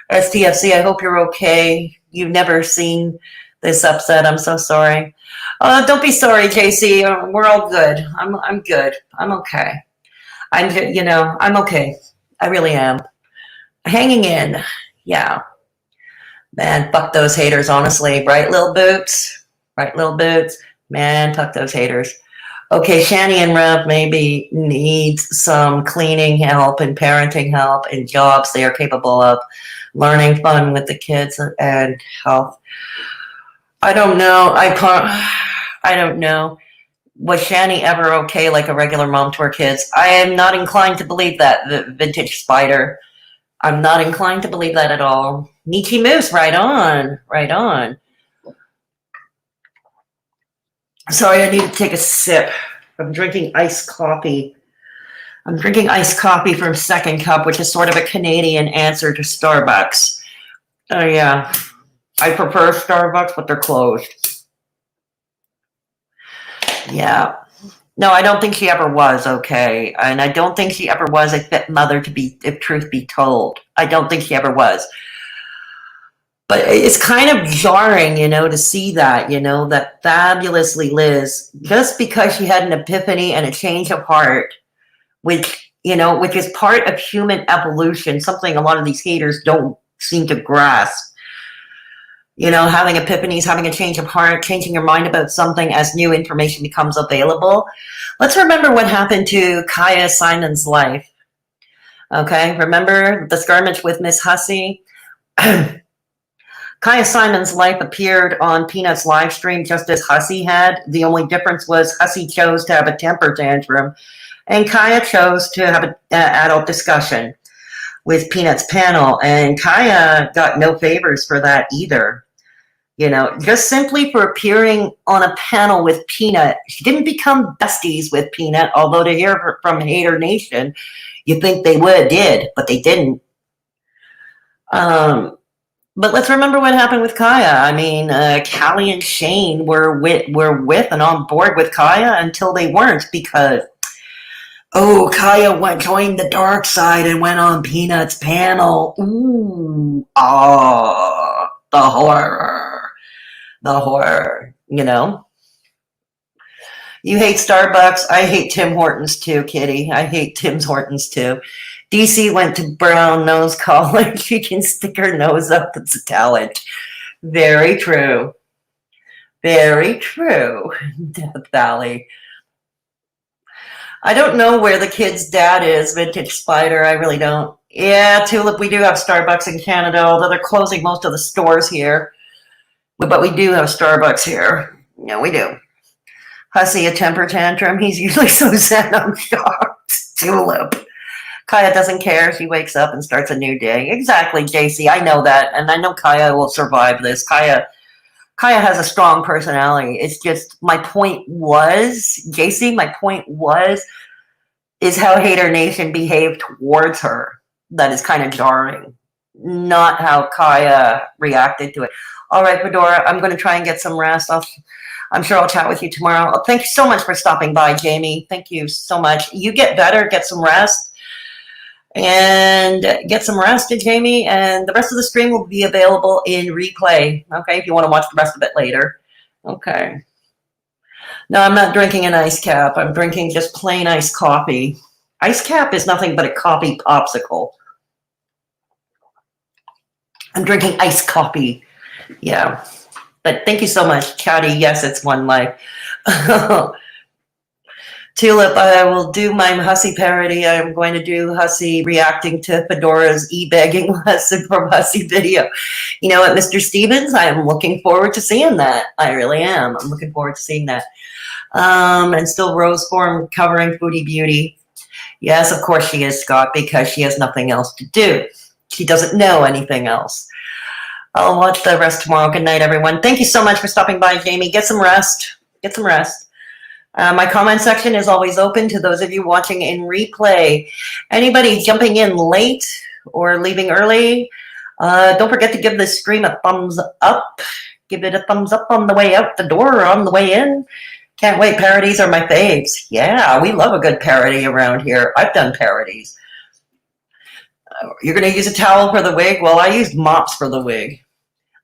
STFC, I hope you're okay. You've never seen this upset. I'm so sorry. Don't be sorry, JC. We're all good. I'm good. I'm okay. I'm okay. I really am. Hanging in. Yeah. Man, fuck those haters, honestly. Right, little boots? Right, little boots? Man, fuck those haters. Okay, Shanny and Rev maybe needs some cleaning help and parenting help and jobs they are capable of. Learning fun with the kids and health. I don't know. I don't know. Was Shanny ever okay like a regular mom to her kids? I am not inclined to believe that, the vintage spider. I'm not inclined to believe that at all. Nietzsche Moose, right on. Right on. Sorry, I need to take a sip. I'm drinking iced coffee. I'm drinking iced coffee from Second Cup, which is sort of a Canadian answer to Starbucks. Oh, yeah. I prefer Starbucks, but they're closed. Yeah. No, I don't think she ever was okay. And I don't think she ever was a fit mother, to be, if truth be told. I don't think she ever was. But it's kind of jarring, to see that, that fabulously Liz, just because she had an epiphany and a change of heart, which, which is part of human evolution, something a lot of these haters don't seem to grasp. Having epiphanies, having a change of heart, changing your mind about something as new information becomes available. Let's remember what happened to Kaya Simon's life. Okay, remember the skirmish with Miss Hussey? Kaya Simon's life appeared on Peanut's live stream just as Hussey had. The only difference was Hussey chose to have a temper tantrum, and Kaya chose to have an adult discussion with Peanut's panel, and Kaya got no favors for that either. Just simply for appearing on a panel with Peanut. She didn't become besties with Peanut, although to hear from Hater Nation, you think they did, but they didn't. But let's remember what happened with Kaya. I mean, Callie and Shane were with and on board with Kaya until they weren't, because Kaya joined the dark side and went on Peanut's panel. Ooh, the horror, You hate Starbucks. I hate Tim Hortons too, Kitty. I hate Tim Hortons too. DC went to Brown Nose College. She can stick her nose up. It's a talent. Very true. Very true. Death Valley. I don't know where the kid's dad is, Vintage Spider. I really don't. Yeah, Tulip, we do have Starbucks in Canada, although they're closing most of the stores here. But we do have Starbucks here. Yeah, we do. Hussey, a temper tantrum. He's usually so sad I'm shocked. Tulip. Kaya doesn't care. She wakes up and starts a new day. Exactly, JC. I know that. And I know Kaya will survive this. Kaya has a strong personality. It's just, my point was, JC, is how Hater Nation behaved towards her. That is kind of jarring. Not how Kaya reacted to it. All right, Fedora, I'm going to try and get some rest. I'm sure I'll chat with you tomorrow. Thank you so much for stopping by, Jamie. Thank you so much. You get better, get some rest. And get some rest, Jamie. And the rest of the stream will be available in replay. Okay, if you want to watch the rest of it later. Okay. No, I'm not drinking an ice cap. I'm drinking just plain iced coffee. Ice cap is nothing but a coffee popsicle. I'm drinking iced coffee. Yeah. But thank you so much, Chatty. Yes, it's one life. Tulip, I will do my Hussey parody. I'm going to do Hussey reacting to Fedora's e-begging lesson from Hussey video. You know what, Mr. Stevens? I am looking forward to seeing that. I really am. I'm looking forward to seeing that. And still Rose Form covering Foodie Beauty. Yes, of course she is, Scott, because she has nothing else to do. She doesn't know anything else. I'll watch the rest tomorrow. Good night, everyone. Thank you so much for stopping by, Jamie. Get some rest. Get some rest. My comment section is always open to those of you watching in replay. Anybody jumping in late or leaving early, don't forget to give this stream a thumbs up. Give it a thumbs up on the way out the door or on the way in. Can't wait. Parodies are my faves. Yeah, we love a good parody around here. I've done parodies. You're going to use a towel for the wig? Well, I used mops for the wig.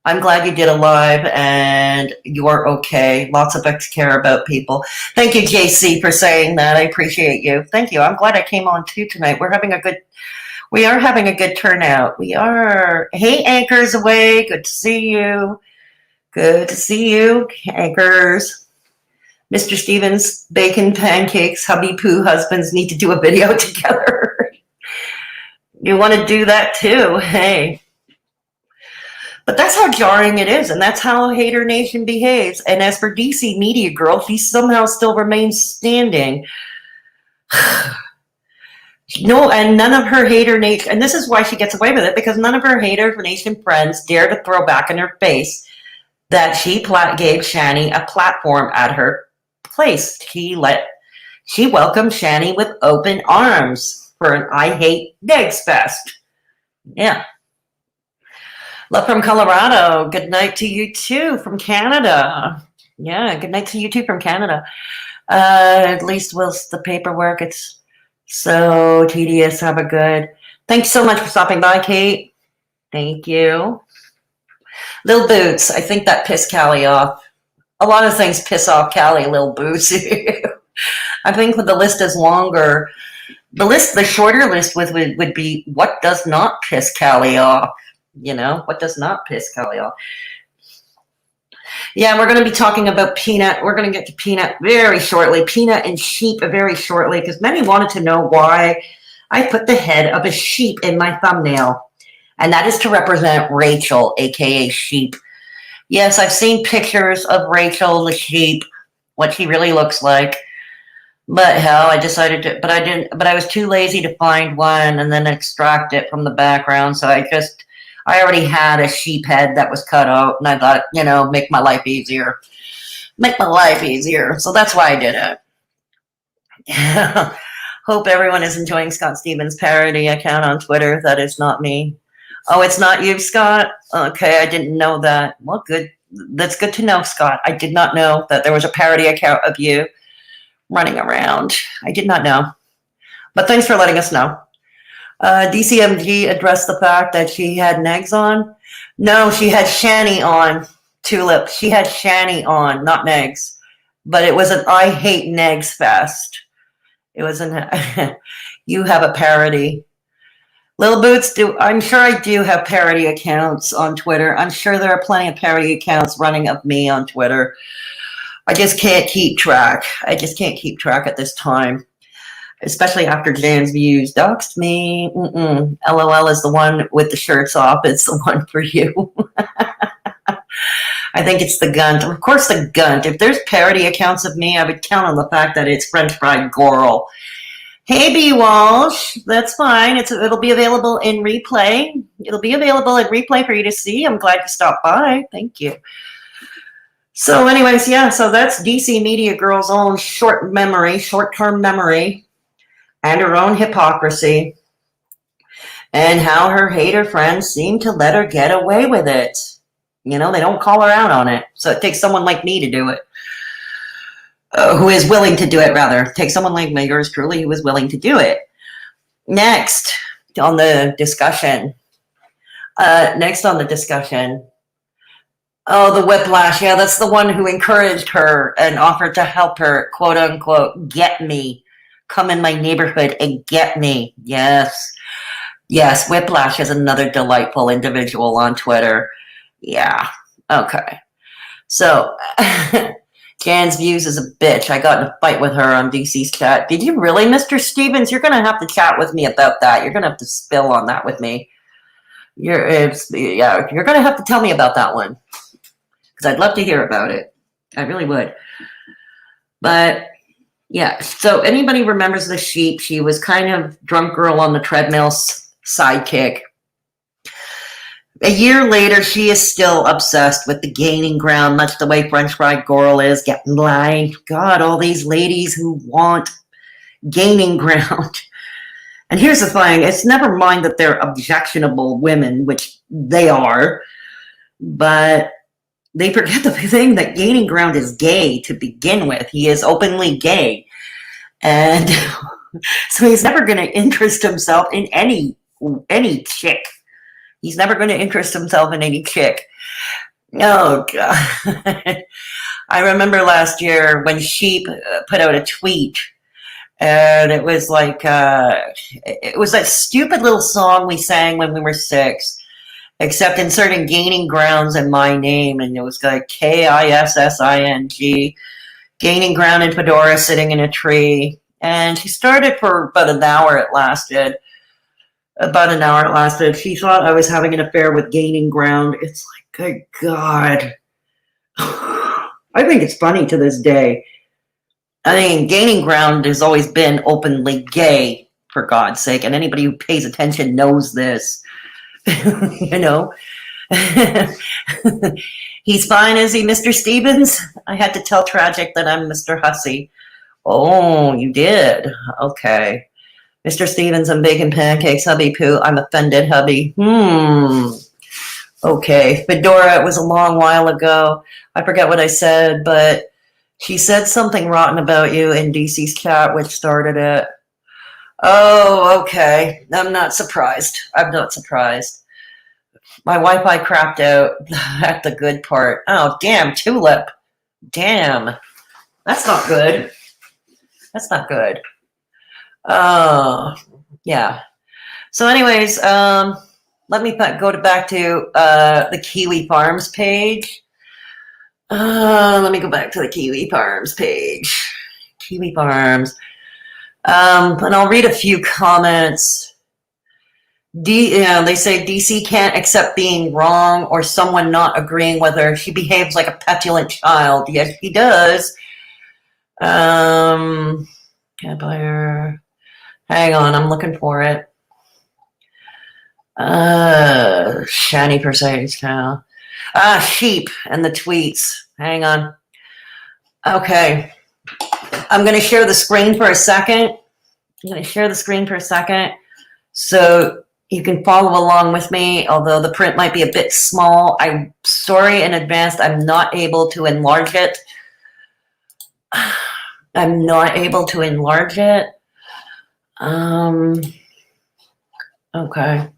I'm glad you did a live and you are okay. Lots of us care about people. Thank you, JC, for saying that. I appreciate you. Thank you. I'm glad I came on too tonight. We are having a good turnout. We are. Hey, Anchors away. Good to see you. Good to see you, Anchors. Mr. Stevens, bacon pancakes, hubby poo husbands need to do a video together. You want to do that too? Hey. But that's how jarring it is, and that's how Hater Nation behaves. And as for DCmediagirl, she somehow still remains standing. No, and none of her Hater Nation, and this is why she gets away with it, because none of her Hater Nation friends dare to throw back in her face that she gave Shanny a platform at her place. She welcomed Shanny with open arms for an I Hate Negs Fest. Yeah. Love from Colorado. Good night to you too from Canada. Yeah, good night to you too from Canada. At least whilst the paperwork, it's so tedious. Have a good. Thanks so much for stopping by, Kate. Thank you. Lil Boots, I think that pissed Callie off. A lot of things piss off Callie, Lil Boots. I think the list is longer. The shorter list would be what does not piss Callie off. You know, what does not piss Callie off. Yeah, we're going to be talking about peanut. We're going to get to peanut very shortly. Peanut and sheep very shortly, because many wanted to know why I put the head of a sheep in my thumbnail. And that is to represent Rachel, aka Sheep. Yes, I've seen pictures of Rachel the sheep, what she really looks like. But hell, I decided to, but I was too lazy to find one and then extract it from the background. So I already had a sheep head that was cut out, and I thought, you know, make my life easier. Make my life easier. So that's why I did it. Hope everyone is enjoying Scott Stevens' parody account on Twitter. That is not me. Oh, it's not you, Scott? Okay, I didn't know that. Well, good. That's good to know, Scott. I did not know that there was a parody account of you running around. I did not know. But thanks for letting us know. DCMG addressed the fact that she had negs on. No, she had Shanny on. Tulip. She had Shanny on, not negs. But it was an I hate negs fest. It was an you have a parody. Lil Boots, I'm sure I do have parody accounts on Twitter. I'm sure there are plenty of parody accounts running of me on Twitter. I just can't keep track. I just can't keep track at this time. Especially after Jan's views doxed me. LOL is the one with the shirts off. It's the one for you. I think it's the Gunt. Of course, the Gunt. If there's parody accounts of me, I would count on the fact that it's French Fried Girl. Hey, B. Walsh. That's fine. It'll be available in replay. It'll be available in replay for you to see. I'm glad you stopped by. Thank you. So anyways, yeah, so that's DCmediagirl's own short-term memory, and her own hypocrisy, and how her hater friends seem to let her get away with it. You know, they don't call her out on it. So it takes someone like me to do it. Who is willing to do it, rather. It takes someone like me, yours truly, who is willing to do it. Next on the discussion. Oh, the whiplash. Yeah, that's the one who encouraged her and offered to help her, quote unquote, get me. Come in my neighborhood and get me. Yes. Yes, Whiplash is another delightful individual on Twitter. Yeah. Okay. So, Jan's views is a bitch. I got in a fight with her on DC's chat. Did you really, Mr. Stevens? You're going to have to chat with me about that. You're going to have to spill on that with me. You're going to have to tell me about that one. Because I'd love to hear about it. I really would. But, yeah. So, anybody remembers the sheep? She was kind of drunk girl on the treadmill sidekick. A year later, she is still obsessed with the gaining ground, much the way French Fried Girl is getting lying. God, all these ladies who want gaining ground. And here's the thing, it's never mind that they're objectionable women, which they are, but they forget the thing that gaining ground is gay to begin with. He is openly gay. And so he's never going to interest himself in any chick. He's never going to interest himself in any chick. Oh, God. I remember last year when Sheep put out a tweet, and it was like, it was that stupid little song we sang when we were 6, except inserting gaining grounds in my name, and it was like KISSING, gaining ground in Fedora sitting in a tree. And she started for about an hour it lasted. She thought I was having an affair with gaining ground. It's like, good God. I think it's funny to this day. I mean, gaining ground has always been openly gay, for God's sake, and anybody who pays attention knows this. You know? He's fine, is he, Mr. Stevens? I had to tell Tragic that I'm Mr. Hussey. Oh, you did? Okay. Mr. Stevens and bacon pancakes, hubby poo. I'm offended, hubby. Okay. Fedora, it was a long while ago. I forget what I said, but she said something rotten about you in DC's chat, which started it. Oh, okay. I'm not surprised. My Wi-Fi crapped out at the good part. Oh, damn, Tulip. Damn. That's not good. Yeah. So anyways, let me go back to the Kiwi Farms page. Let me go back to the Kiwi Farms page. Kiwi Farms. And I'll read a few comments. They say DC can't accept being wrong or someone not agreeing with her. She behaves like a petulant child. Yes, she does. Hang on, I'm looking for it. Shanny Persades cow. Sheep and the tweets. Hang on. Okay. I'm going to share the screen for a second. So you can follow along with me, although the print might be a bit small. I'm sorry in advance, I'm not able to enlarge it. Okay.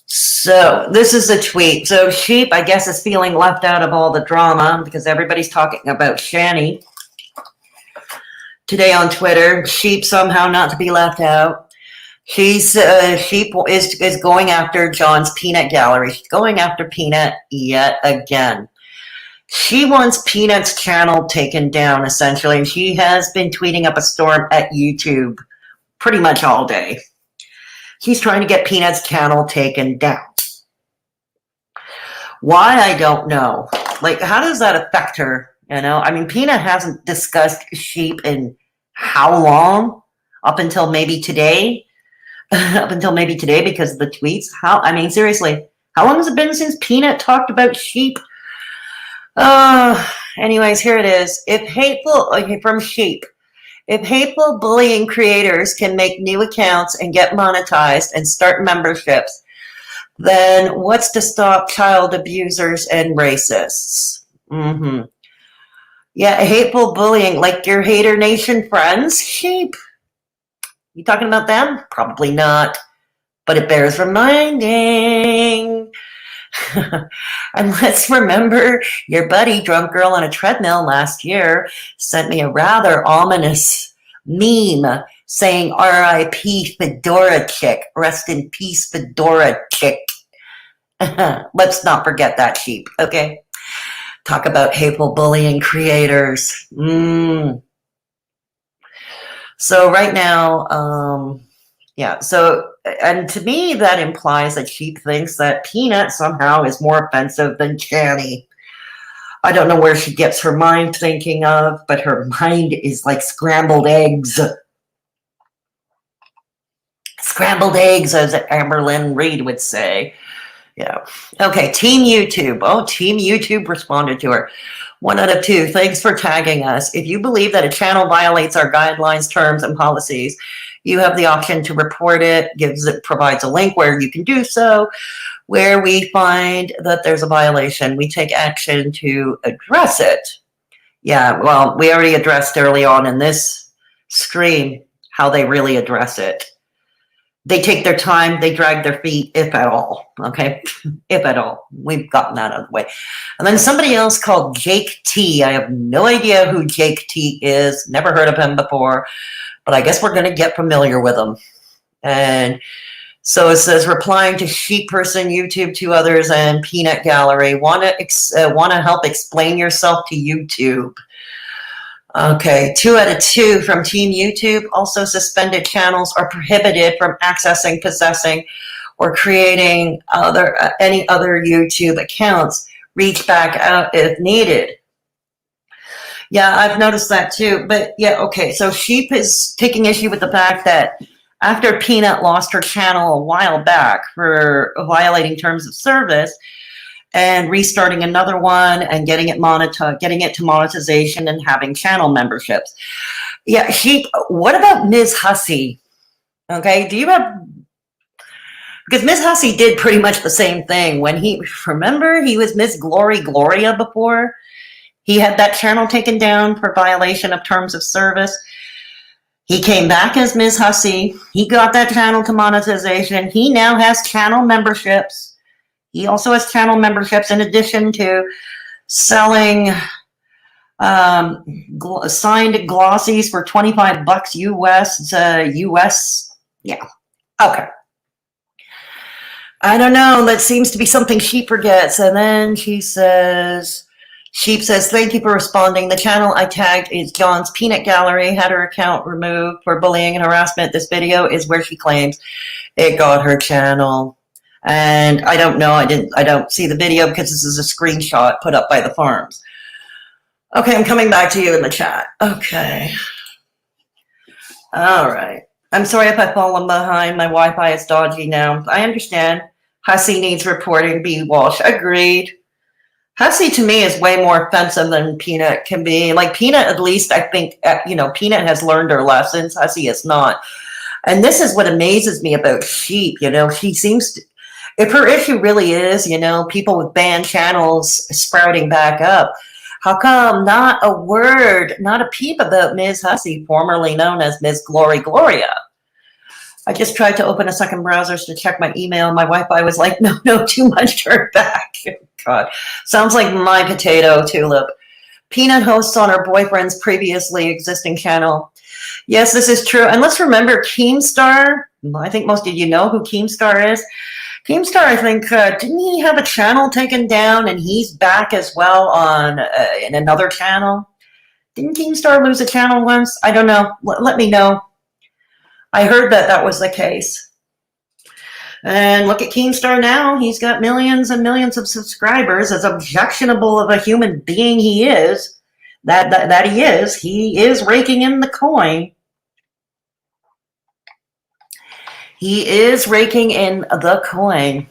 So this is a tweet. So Sheep, I guess, is feeling left out of all the drama because everybody's talking about Shanny today on Twitter. Sheep somehow not to be left out. Sheep is going after John's Peanut Gallery. She's going after Peanut yet again. She wants Peanut's channel taken down, essentially. She has been tweeting up a storm at YouTube pretty much all day. She's trying to get Peanut's channel taken down. Why, I don't know. Like, how does that affect her? You know, I mean, Peanut hasn't discussed Sheep in how long? Up until maybe today? Because of the tweets? I mean, seriously, how long has it been since Peanut talked about Sheep? Anyways, here it is. From Sheep. If hateful bullying creators can make new accounts and get monetized and start memberships, then what's to stop child abusers and racists? Yeah, hateful bullying, like your Hater Nation friends, Sheep. You talking about them? Probably not, but it bears reminding. And let's remember your buddy, Drunk Girl on a Treadmill, last year sent me a rather ominous meme saying R.I.P. Fedora Chic. Rest in peace, Fedora Chic. Let's not forget that, Sheep, okay? Talk about hateful bullying creators. So right now, and to me, that implies that Sheep thinks that Peanut somehow is more offensive than Shanny. I don't know where she gets her mind thinking of, but her mind is like scrambled eggs. Scrambled eggs, as Amberlynn Reed would say. Yeah. Okay, Team YouTube. Oh, Team YouTube responded to her. 1 out of 2. Thanks for tagging us. If you believe that a channel violates our guidelines, terms, and policies, you have the option to report it. Provides a link where you can do so. Where we find that there's a violation, we take action to address it. Yeah, well, we already addressed early on in this stream how they really address it. They take their time, they drag their feet, if at all, okay? If at all. We've gotten that out of the way. And then somebody else called Jake T. I have no idea who Jake T is, never heard of him before, but I guess we're going to get familiar with him. And so it says, replying to Sheep Person, YouTube, 2 others, and Peanut Gallery. Want to help explain yourself to YouTube. Okay, 2 out of 2 from Team YouTube. Also, suspended channels are prohibited from accessing, possessing, or creating any other YouTube accounts. Reach back out if needed. Yeah, I've noticed that too. But yeah, okay, so Sheep is taking issue with the fact that after Peanut lost her channel a while back for violating terms of service, and restarting another one and getting it to monetization and having channel memberships. Yeah, Sheep, what about Ms. Hussey? Okay, do you have, because Ms. Hussey did pretty much the same thing when he was Miss Gloria before? He had that channel taken down for violation of terms of service. He came back as Ms. Hussey. He got that channel to monetization. He now has channel memberships. He also has channel memberships in addition to selling Signed glossies for 25 bucks US. Yeah. Okay. I don't know. That seems to be something she forgets. And then Sheep says, thank you for responding. The channel I tagged is John's Peanut Gallery. Had her account removed for bullying and harassment. This video is where she claims it got her channel. And I don't know. I don't see the video because this is a screenshot put up by the farms. Okay, I'm coming back to you in the chat. Okay. All right. I'm sorry if I've fallen behind. My Wi-Fi is dodgy now. I understand. Hussy needs reporting. B. Walsh. Agreed. Hussy to me is way more offensive than Peanut can be. Like Peanut, at least I think, Peanut has learned her lessons. Hussy is not. And this is what amazes me about Sheep. She seems to, if her issue really is, people with banned channels sprouting back up, how come not a word, not a peep about Ms. Hussy, formerly known as Ms. Glory Gloria? I just tried to open a second browser to check my email. My Wi-Fi was like, no, too much, turn back. God, sounds like my potato tulip. Peanut hosts on her boyfriend's previously existing channel. Yes, this is true. And let's remember Keemstar. I think most of you know who Keemstar is. Keemstar, I think, didn't he have a channel taken down and he's back as well on in another channel? Didn't Keemstar lose a channel once? I don't know. Let me know. I heard that was the case. And look at Keemstar now. He's got millions and millions of subscribers. As objectionable of a human being he is, that he is raking in the coin. He is raking in the coin.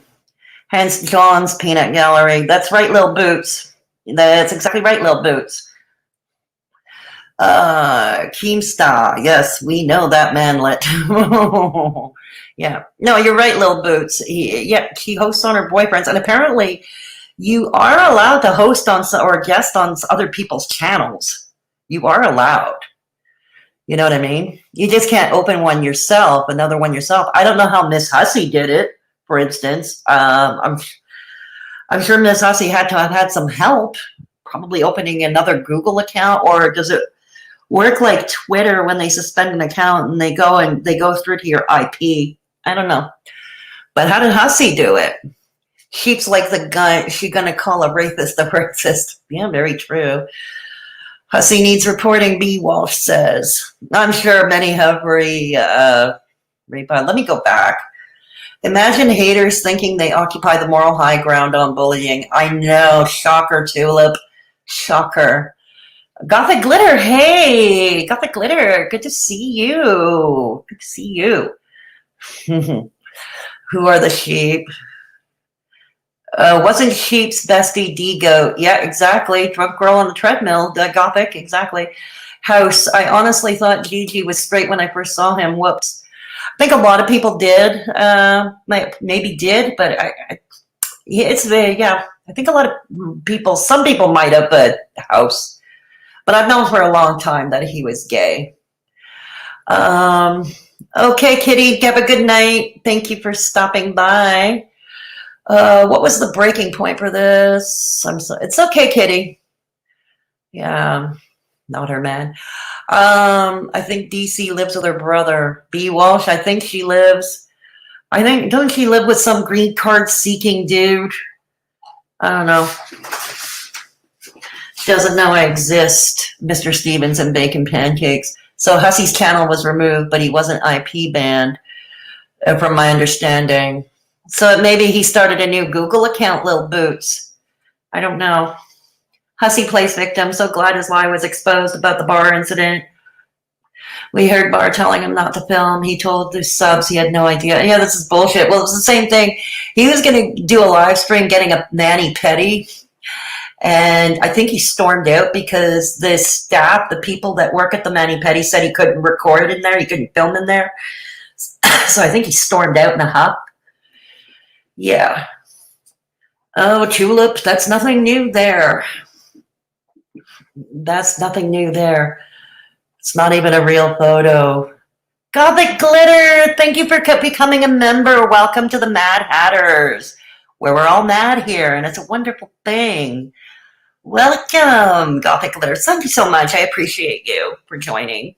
Hence John's Peanut Gallery. That's right, Lil Boots. That's exactly right, Lil Boots. Keemstar. Yes, we know that manlet. Yeah. No, you're right, Lil Boots. He hosts on her boyfriend's. And apparently you are allowed to host on or guest on other people's channels. You are allowed. You know what I mean? You just can't open one yourself, another one yourself. I don't know how Miss Hussy did it, for instance. I'm sure Miss Hussy had to have had some help, probably opening another Google account, or does it work like Twitter when they suspend an account and they go through to your IP? I don't know. But how did Hussy do it? Sheep's like the guy, she gonna call a rapist a racist. Yeah, very true. Hussy needs reporting, B. Walsh says. I'm sure many have let me go back. Imagine haters thinking they occupy the moral high ground on bullying. I know. Shocker, Tulip. Shocker. Gothic Glitter. Hey, Gothic Glitter. Good to see you. Good to see you. Who are the sheep? Wasn't Sheep's bestie D-Goat? Yeah, exactly. Drunk girl on the treadmill. Gothic, exactly. House. I honestly thought Gigi was straight when I first saw him. Whoops. I think a lot of people did. Maybe did, but I think a lot of people, some people might have, but House. But I've known for a long time that he was gay. Okay, Kitty, have a good night. Thank you for stopping by. What was the breaking point for this? It's okay, Kitty. Yeah, not her man. I think DC lives with her brother, B. Walsh. I think she lives. Don't she live with some green card seeking dude? I don't know. She doesn't know I exist, Mr. Stevens and Bacon Pancakes. So Hussy's channel was removed, but he wasn't IP banned, from my understanding. So maybe he started a new Google account, Lil Boots. I don't know. Hussy plays victim. So glad his lie was exposed about the bar incident. We heard Bar telling him not to film. He told the subs he had no idea. Yeah, this is bullshit. Well, it's the same thing. He was going to do a live stream getting a mani-pedi. And I think he stormed out because the staff, the people that work at the mani-pedi said he couldn't record in there. He couldn't film in there. So I think he stormed out in a huff. Yeah. Oh, Tulip, that's nothing new there. That's nothing new there. It's not even a real photo. Gothic Glitter, thank you for becoming a member. Welcome to the Mad Hatters, where we're all mad here, and it's a wonderful thing. Welcome, Gothic Litters. Thank you so much. I appreciate you for joining.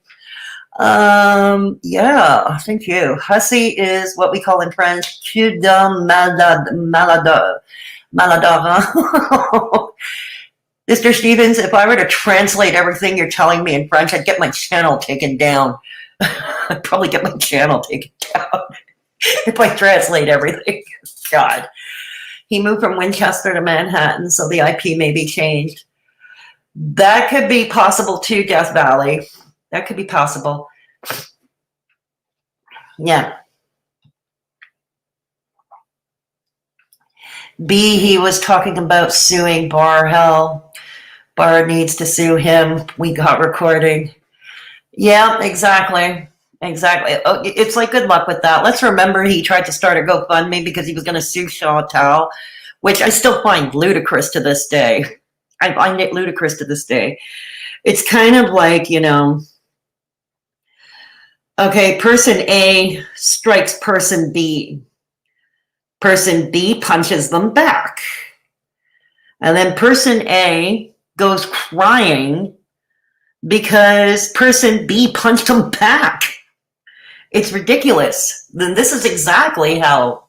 Yeah, thank you. Hussy is what we call in French, cul de malade. Maladava. Mr. Stevens, if I were to translate everything you're telling me in French, I'd get my channel taken down. I'd probably get my channel taken down if I translate everything. God. He moved from Winchester to Manhattan, so the IP may be changed. That could be possible too, Death Valley. That could be possible. Yeah. B, he was talking about suing Bar Hell. Bar needs to sue him. We got recording. Yeah, exactly. Exactly. Oh, it's like good luck with that. Let's remember he tried to start a GoFundMe because he was going to sue Chantal, which I still find ludicrous to this day. I find it ludicrous to this day. It's kind of like, you know, okay, person A strikes person B. Person B punches them back. And then person A goes crying because person B punched him back. It's ridiculous. Then this is exactly how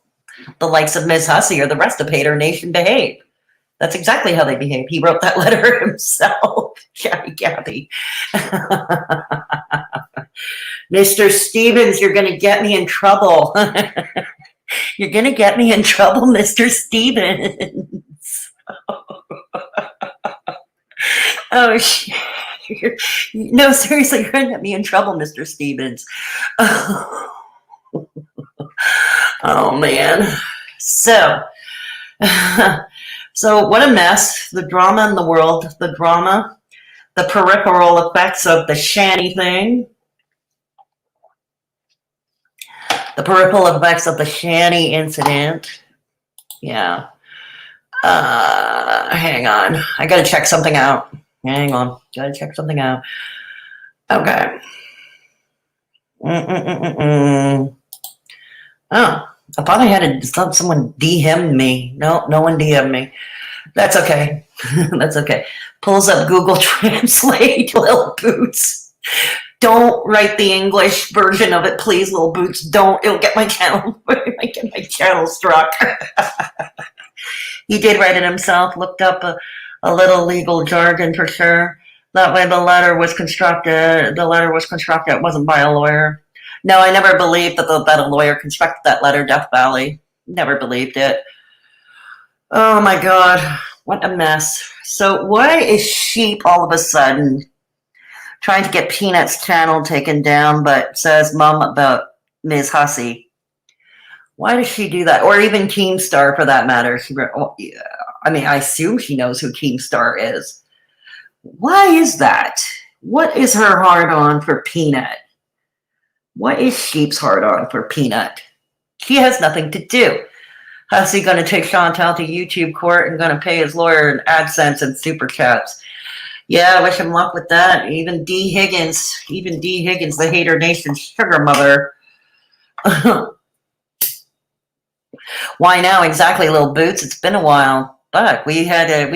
the likes of Ms. Hussey or the rest of Hater Nation behave. That's exactly how they behave. He wrote that letter himself. Gabby. Mr. Stevens, you're going to get me in trouble. You're going to get me in trouble, Mr. Stevens. Oh, shit. No, seriously, you're going to get me in trouble, Mr. Stevens. Oh, man. So what a mess. The drama in the world, the drama, the peripheral effects of the Shanny thing, the peripheral effects of the Shanny incident. Yeah. Hang on. I got to check something out. Hang on. Got to check something out. Okay. Oh, I thought I had someone DM me. No one DM'd me. That's okay. That's okay. Pulls up Google Translate, Little Boots. Don't write the English version of it, please, Little Boots. Don't. It'll get my channel. Get my channel struck. He did write it himself. Looked up a little legal jargon for sure. That way the letter was constructed. It wasn't by a lawyer. No, I never believed that a lawyer constructed that letter, Death Valley. Never believed it. Oh my God, what a mess. So why is Sheep all of a sudden trying to get Peanut's channel taken down, but says mom about Ms. Hussey? Why does she do that? Or even Keemstar, for that matter. I mean, I assume she knows who Keemstar is. Why is that? What is her hard-on for Peanut? What is Sheep's hard-on for Peanut? She has nothing to do. Hussey going to take Chantal to YouTube court and going to pay his lawyer in AdSense and Super Chats. Yeah, I wish him luck with that. Even D. Higgins, the Hater Nation sugar mother. Why now exactly, Little Boots? It's been a while. But we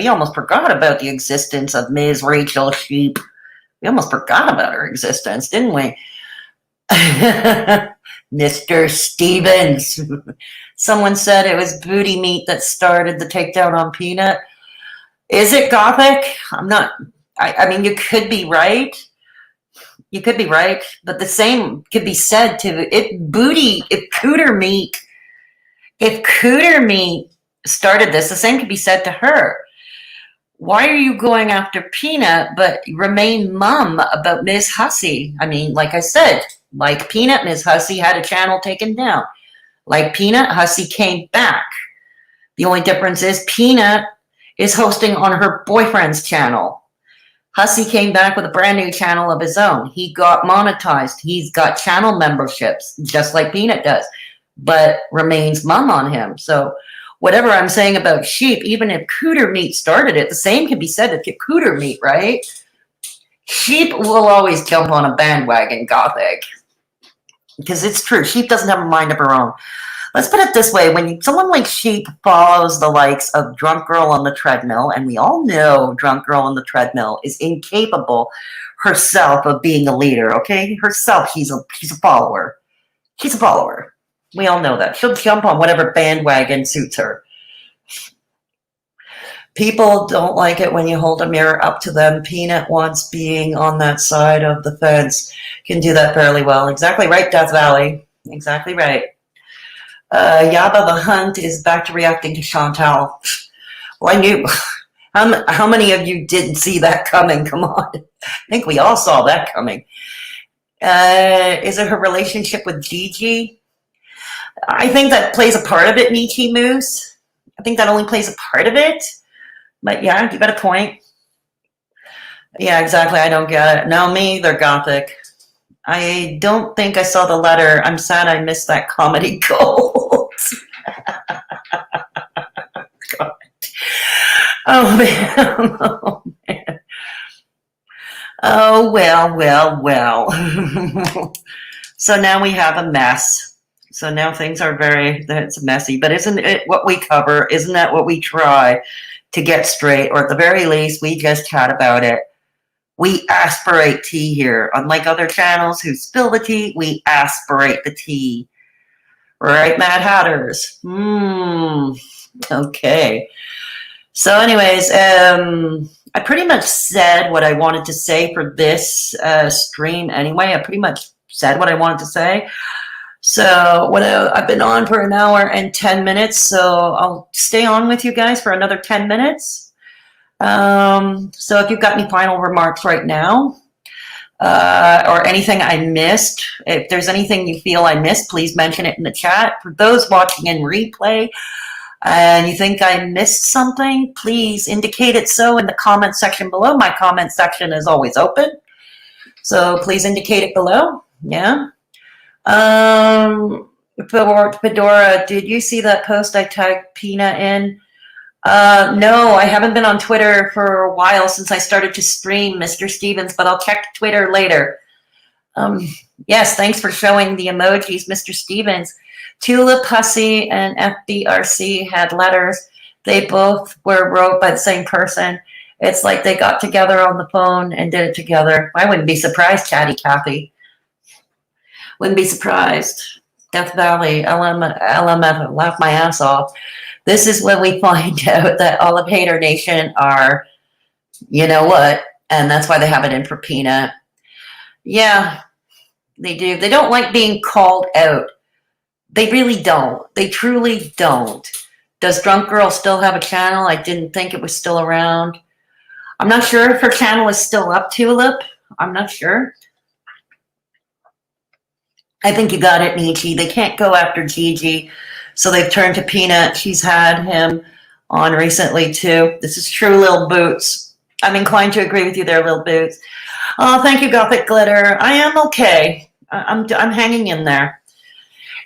almost forgot about the existence of Ms. Rachel Sheep. We almost forgot about her existence, didn't we? Mr. Stevens. Someone said it was Booty Meat that started the takedown on Peanut. Is it, Gothic? I'm not. I mean, you could be right. You could be right. But the same could be said to if Cooter Meat started this, the same could be said to her. Why are you going after Peanut but remain mum about Ms. Hussey? I mean, like I said, like Peanut, Ms. Hussey had a channel taken down. Like Peanut, Hussey came back. The only difference is Peanut is hosting on her boyfriend's channel. Hussey came back with a brand new channel of his own. He got monetized. He's got channel memberships, just like Peanut does, but remains mum on him. So whatever I'm saying about Sheep, even if Cooter Meat started it, the same can be said of Cooter Meat, right? Sheep will always jump on a bandwagon, Gothic. Because it's true. Sheep doesn't have a mind of her own. Let's put it this way. When someone like Sheep follows the likes of Drunk Girl on the Treadmill, and we all know Drunk Girl on the Treadmill is incapable herself of being a leader, okay? Herself, she's a follower. She's a follower. We all know that. She'll jump on whatever bandwagon suits her. People don't like it when you hold a mirror up to them. Peanut wants being on that side of the fence. Can do that fairly well. Exactly right, Death Valley. Exactly right. Yaba the Hunt is back to reacting to Chantal. Well, I knew. How many of you didn't see that coming? Come on. I think we all saw that coming. Is it her relationship with Gigi? I think that plays a part of it, Nietzsche Moose. I think that only plays a part of it. But yeah, you got a point. Yeah, exactly. I don't get it. No, me, they're gothic. I don't think I saw the letter. I'm sad I missed that comedy gold. God. Oh, man. Oh, man. Oh, well. So now we have a mess. So now things are it's messy. But isn't it what we cover? Isn't that what we try to get straight? Or at the very least, we just chat about it. We aspirate tea here. Unlike other channels who spill the tea, we aspirate the tea. Right, Mad Hatters? Okay. So anyways, I pretty much said what I wanted to say for this stream anyway. I pretty much said what I wanted to say. So I've been on for an hour and 10 minutes, so I'll stay on with you guys for another 10 minutes. So if you've got any final remarks right now, or anything I missed, if there's anything you feel I missed, please mention it in the chat. For those watching in replay, and you think I missed something, please indicate it so in the comment section below. My comment section is always open, so please indicate it below. Yeah. Fedora, did you see that post I tagged Pina in? No, I haven't been on Twitter for a while since I started to stream, Mr. Stevens, but I'll check Twitter later. Yes, thanks for showing the emojis, Mr. Stevens. Tulip Hussey and FBRC had letters. They both were wrote by the same person. It's like they got together on the phone and did it together. I wouldn't be surprised, Chatty Cathy. Wouldn't be surprised. Death Valley, LMF, laugh my ass off. This is when we find out that all of Hater Nation are, you know what, and that's why they have it in for Peanut. Yeah, they do. They don't like being called out. They really don't. They truly don't. Does Drunk Girl still have a channel? I didn't think it was still around. I'm not sure if her channel is still up, Tulip. I'm not sure. I think you got it, Nietzsche. They can't go after Gigi, so they've turned to Peanut. She's had him on recently, too. This is true, Lil Boots. I'm inclined to agree with you there, Lil Boots. Oh, thank you, Gothic Glitter. I am okay. I'm hanging in there.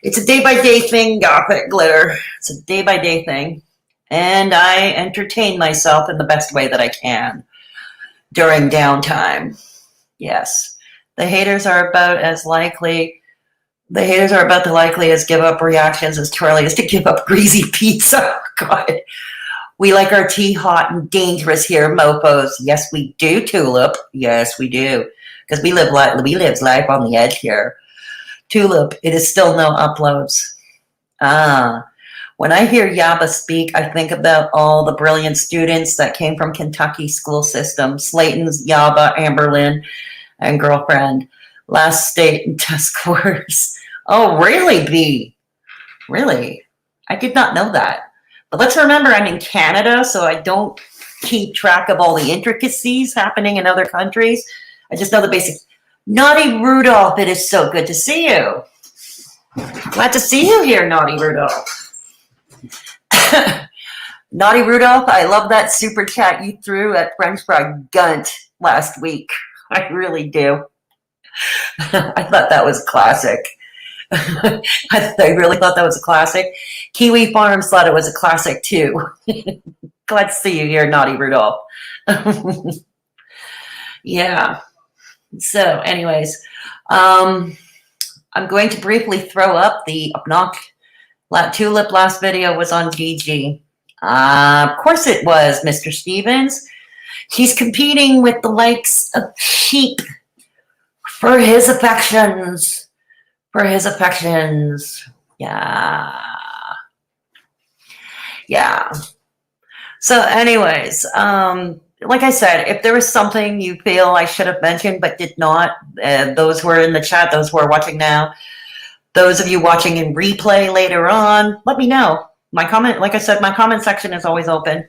It's a day-by-day thing, Gothic Glitter. It's a day-by-day thing. And I entertain myself in the best way that I can during downtime. Yes. The haters are about as likely... The haters are about the likely as give up reactions as Charlie is to give up greasy pizza. God. We like our tea hot and dangerous here, mofos. Yes, we do, Tulip. Yes, we do. Because we live life on the edge here. Tulip, it is still no uploads. When I hear Yaba speak, I think about all the brilliant students that came from Kentucky school system. Slayton's Yaba, Amberlynn, and girlfriend. Last state in task force. Oh, really, B? Really? I did not know that. But let's remember, I'm in Canada, so I don't keep track of all the intricacies happening in other countries. I just know the basics. Naughty Rudolph, it is so good to see you. Glad to see you here, Naughty Rudolph. Naughty Rudolph, I love that super chat you threw at French Fry Gunt last week. I really do. I thought that was classic. I really thought that was a classic. Kiwi Farms thought it was a classic too. Glad to see you here, Naughty Rudolph. Yeah. So anyways, I'm going to briefly throw up the Tulip last video was on GG. Of course it was, Mr. Stevens. He's competing with the likes of sheep for his affections. For his affections. Yeah. Yeah. So anyways, like I said, if there was something you feel I should have mentioned but did not, those who are in the chat, those who are watching now, those of you watching in replay later on, let me know. My comment, like I said, my comment section is always open.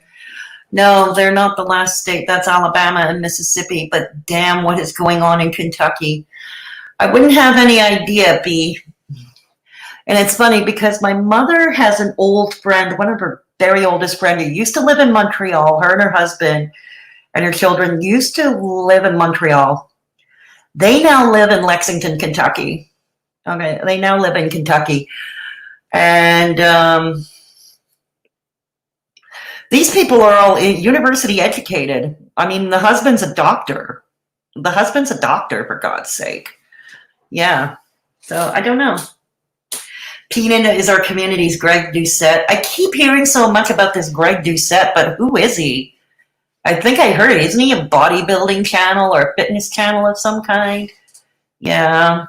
No, they're not the last state. That's Alabama and Mississippi. But damn, what is going on in Kentucky? I wouldn't have any idea, B. And it's funny because my mother has an old friend, one of her very oldest friend, who used to live in Montreal. Her and her husband and her children used to live in Montreal. They now live in Lexington, Kentucky. Okay, they now live in Kentucky. And these people are all university educated. I mean, the husband's a doctor. The husband's a doctor, for God's sake. Yeah. So I don't know. Pina is our community's Greg Doucette. I keep hearing so much about this Greg Doucette, but who is he? I think I heard it. Isn't he a bodybuilding channel or a fitness channel of some kind? Yeah.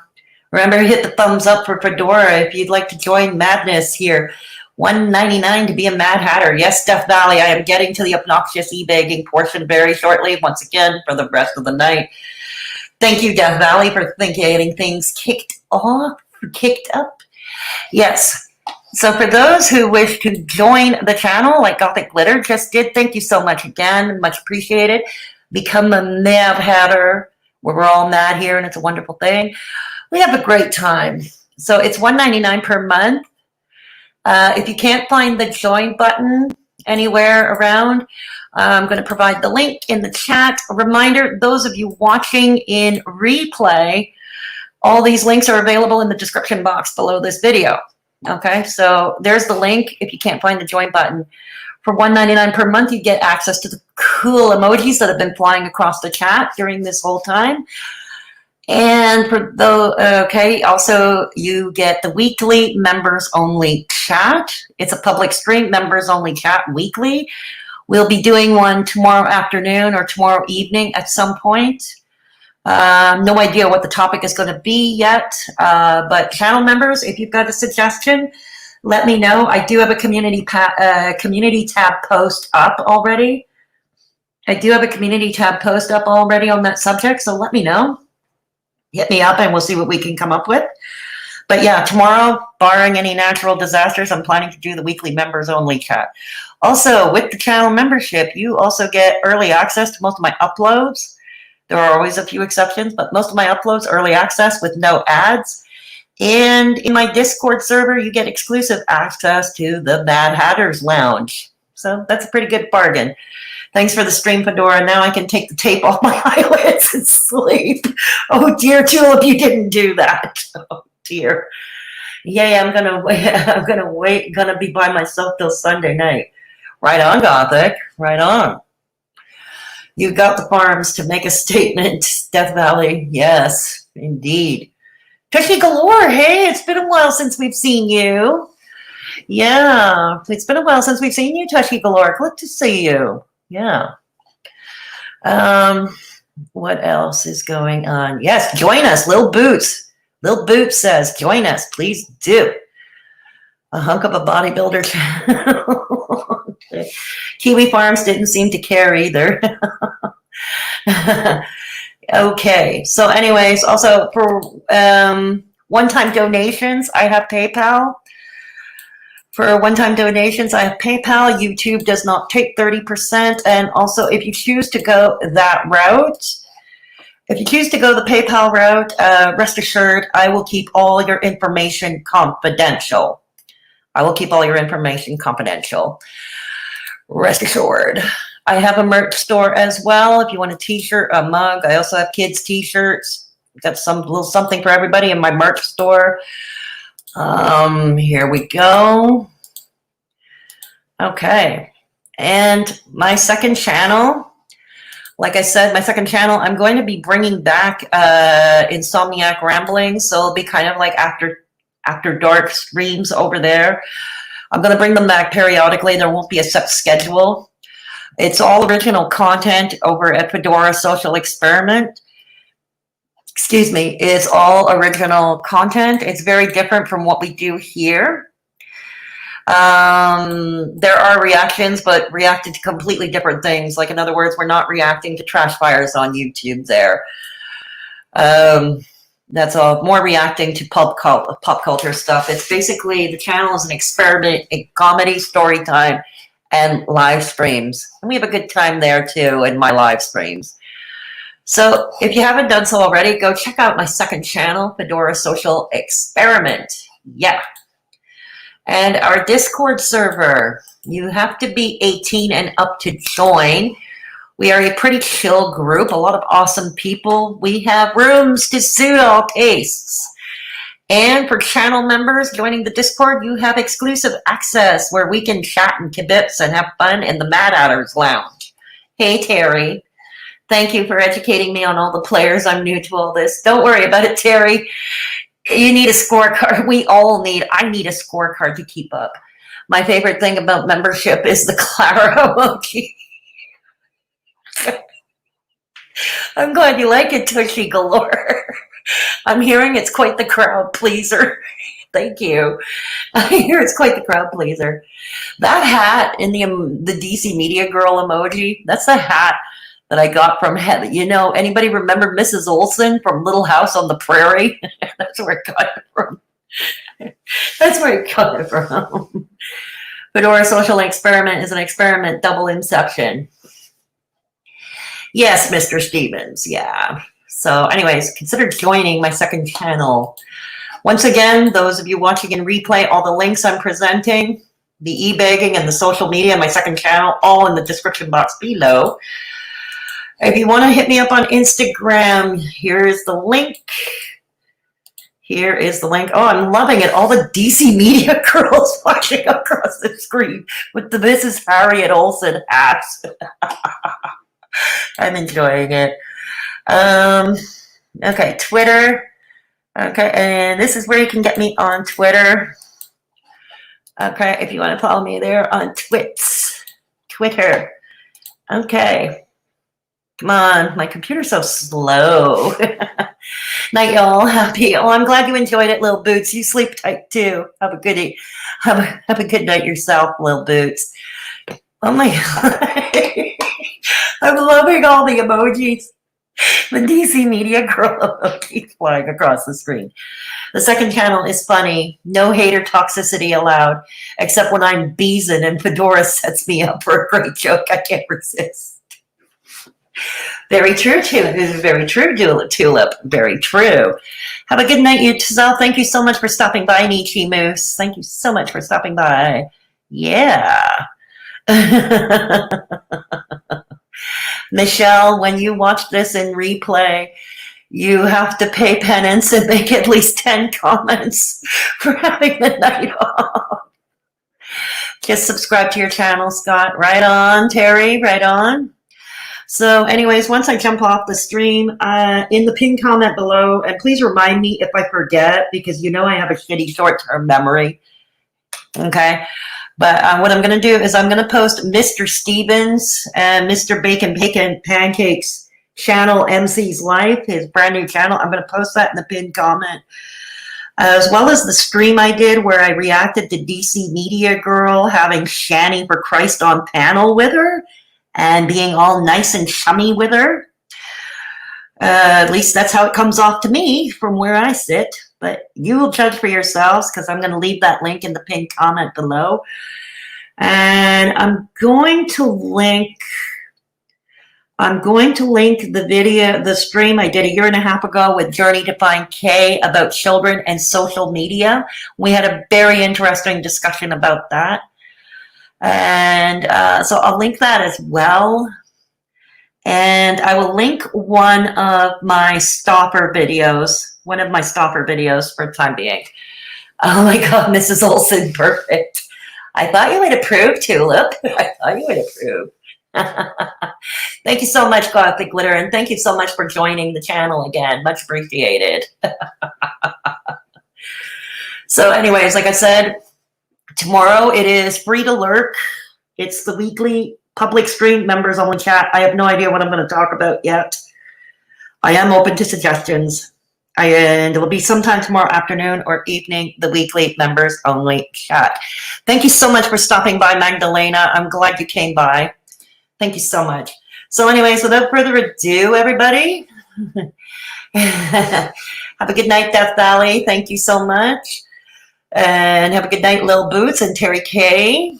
Remember, hit the thumbs up for Fedora if you'd like to join Madness here. $1.99 to be a Mad Hatter. Yes, Death Valley, I am getting to the obnoxious e-bagging portion very shortly, once again, for the rest of the night. Thank you, Death Valley, for getting things kicked up. Yes. So for those who wish to join the channel, like Gothic Glitter just did, thank you so much again. Much appreciated. Become a Mad Hatter, where we're all mad here, and it's a wonderful thing. We have a great time. So it's $1.99 per month. If you can't find the join button anywhere around, I'm going to provide the link in the chat. A reminder, those of you watching in replay, all these links are available in the description box below this video. Okay, so there's the link if you can't find the join button. For $1.99 per month, you get access to the cool emojis that have been flying across the chat during this whole time. And for the, okay, also you get the weekly members only chat. It's a public stream, members only chat weekly. We'll be doing one tomorrow afternoon or tomorrow evening at some point. No idea what the topic is going to be yet, but channel members, if you've got a suggestion, let me know. I do have a community tab post up already. I do have a community tab post up already on that subject, so let me know. Hit me up and we'll see what we can come up with. But yeah, tomorrow, barring any natural disasters, I'm planning to do the weekly members only chat. Also, with the channel membership, you also get early access to most of my uploads. There are always a few exceptions, but most of my uploads, early access with no ads. And in my Discord server, you get exclusive access to the Mad Hatters Lounge. So that's a pretty good bargain. Thanks for the stream, Fedora. Now I can take the tape off my eyelids and sleep. Oh dear, Tulip, you didn't do that. Oh dear. Yeah, I'm gonna be by myself till Sunday night. Right on, Gothic. Right on. You got the farms to make a statement, Death Valley. Yes, indeed. Tushy Galore, hey, it's been a while since we've seen you. Yeah, it's been a while since we've seen you, Tushy Galore. Good to see you. Yeah. What else is going on? Yes, join us, Lil Boots. Lil Boots says, join us, please do. A hunk of a bodybuilder channel. Kiwi Farms didn't seem to care either. Okay, so anyways, also for one-time donations, I have PayPal. For one-time donations, I have PayPal. YouTube does not take 30%. And also, if you choose to go that route, if you choose to go the PayPal route, rest assured, I will keep all your information confidential. I will keep all your information confidential. Rest assured. I have a merch store as well. If you want a t-shirt, a mug, I also have kids t-shirts. Got some little something for everybody in my merch store. Here we go. Okay. And my second channel, like I said, my second channel, I'm going to be bringing back Insomniac Ramblings. So it'll be kind of like after after dark streams over there. I'm going to bring them back periodically. There won't be a set schedule. It's all original content over at Fedora Social Experiment. Excuse me, it's all original content. It's very different from what we do here. There are reactions, but reacted to completely different things. Like, in other words, we're not reacting to trash fires on YouTube there. That's all. More reacting to pop culture stuff. It's basically, the channel is an experiment in comedy, story time, and live streams. And we have a good time there too in my live streams. So if you haven't done so already, go check out my second channel, Fedora Social Experiment. Yeah. And our Discord server, you have to be 18 and up to join. We are a pretty chill group, a lot of awesome people. We have rooms to suit all tastes. And for channel members joining the Discord, you have exclusive access where we can chat and kibitz and have fun in the Mad Hatter's Lounge. Hey, Terry. Thank you for educating me on all the players. I'm new to all this. Don't worry about it, Terry. You need a scorecard. I need a scorecard to keep up. My favorite thing about membership is the Clara emoji. I'm glad you like it, Tushy Galore. I'm hearing it's quite the crowd pleaser. Thank you. I hear it's quite the crowd pleaser. That hat in the DCmediagirl emoji, that's the hat that I got from, anybody remember Mrs. Olsen from Little House on the Prairie? That's where I got it from. That's where I got it from. Fedora Social Experiment is an experiment double inception. Yes, Mr. Stevens, yeah. So anyways, consider joining my second channel. Once again, those of you watching in replay, all the links I'm presenting, the e-bagging and the social media, my second channel, all in the description box below. If you want to hit me up on Instagram, here's the link. Here is the link. Oh, I'm loving it. All the DC Media girls watching across the screen with the Mrs. Harriet Olsen hats. I'm enjoying it. Okay, Twitter. Okay, and this is where you can get me on Twitter. Okay, if you want to follow me there on Twitter. Okay. Come on, my computer's so slow. Night, y'all. Happy. Oh, I'm glad you enjoyed it, Little Boots. You sleep tight too. Have a good night yourself, Little Boots. Oh my God. I'm loving all the emojis. The DCmediagirl emojis flying across the screen. The second channel is funny. No hater toxicity allowed, except when I'm beezing and Fedora sets me up for a great joke I can't resist. Very true, Tulip. Very true, Tulip. Very true. Have a good night, yourself. Thank you so much for stopping by, Nietzsche Moose. Thank you so much for stopping by. Yeah. Michelle, when you watch this in replay, you have to pay penance and make at least 10 comments for having the night off. Just subscribe to your channel, Scott. Right on, Terry. Right on. So anyways, once I jump off the stream, in the pinned comment below, and please remind me if I forget, because I have a shitty short-term memory. Okay. But what I'm going to do is I'm going to post Mr. Stevens and Mr. Bacon Pancakes channel, MC's Life, his brand new channel. I'm going to post that in the pinned comment, as well as the stream I did where I reacted to DCmediagirl having Shannyforchrist on panel with her and being all nice and chummy with her. At least that's how it comes off to me from where I sit. But you will judge for yourselves, because I'm going to leave that link in the pinned comment below. And I'm going to link the video, the stream I did a year and a half ago with Journey to Find K about children and social media. We had a very interesting discussion about that. And so I'll link that as well. And I will link one of my Stauffer videos for the time being. Oh my God, Mrs. Olsen, perfect. I thought you would approve, Tulip. I thought you would approve. Thank you so much, Gothic Glitter, and thank you so much for joining the channel again. Much appreciated. So anyways, like I said, tomorrow it is free to lurk. It's the weekly public stream members only chat. I have no idea what I'm going to talk about yet. I am open to suggestions. And it will be sometime tomorrow afternoon or evening, the weekly members only chat. Thank you so much for stopping by, Magdalena. I'm glad you came by. Thank you so much. So anyways, without further ado, everybody, have a good night, Death Valley. Thank you so much. And have a good night, Lil Boots and Terry K.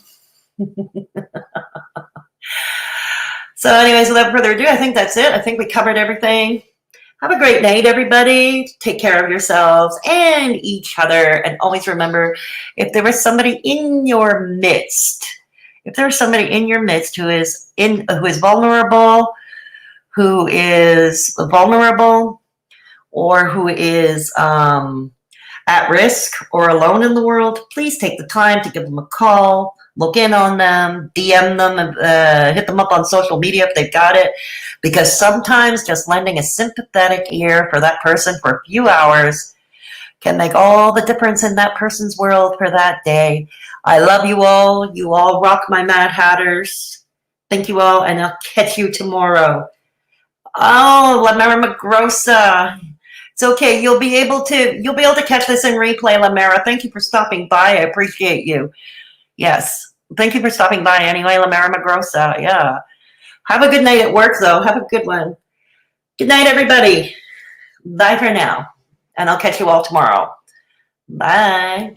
So anyways, without further ado, I think that's it. I think we covered everything. Have a great night, everybody. Take care of yourselves and each other. And always remember, if there was somebody in your midst, if there's somebody in your midst who is vulnerable, or who is at risk or alone in the world, please take the time to give them a call, look in on them, DM them, and hit them up on social media if they've got it. Because sometimes just lending a sympathetic ear for that person for a few hours can make all the difference in that person's world for that day. I love you all. You all rock, my Mad Hatters. Thank you all, and I'll catch you tomorrow. Oh, La Mera Magrosa. It's okay. You'll be able to catch this in replay, La Mera. Thank you for stopping by. I appreciate you. Yes. Thank you for stopping by anyway, La Mera Magrosa. Yeah. Have a good night at work, though. Have a good one. Good night, everybody. Bye for now. And I'll catch you all tomorrow. Bye.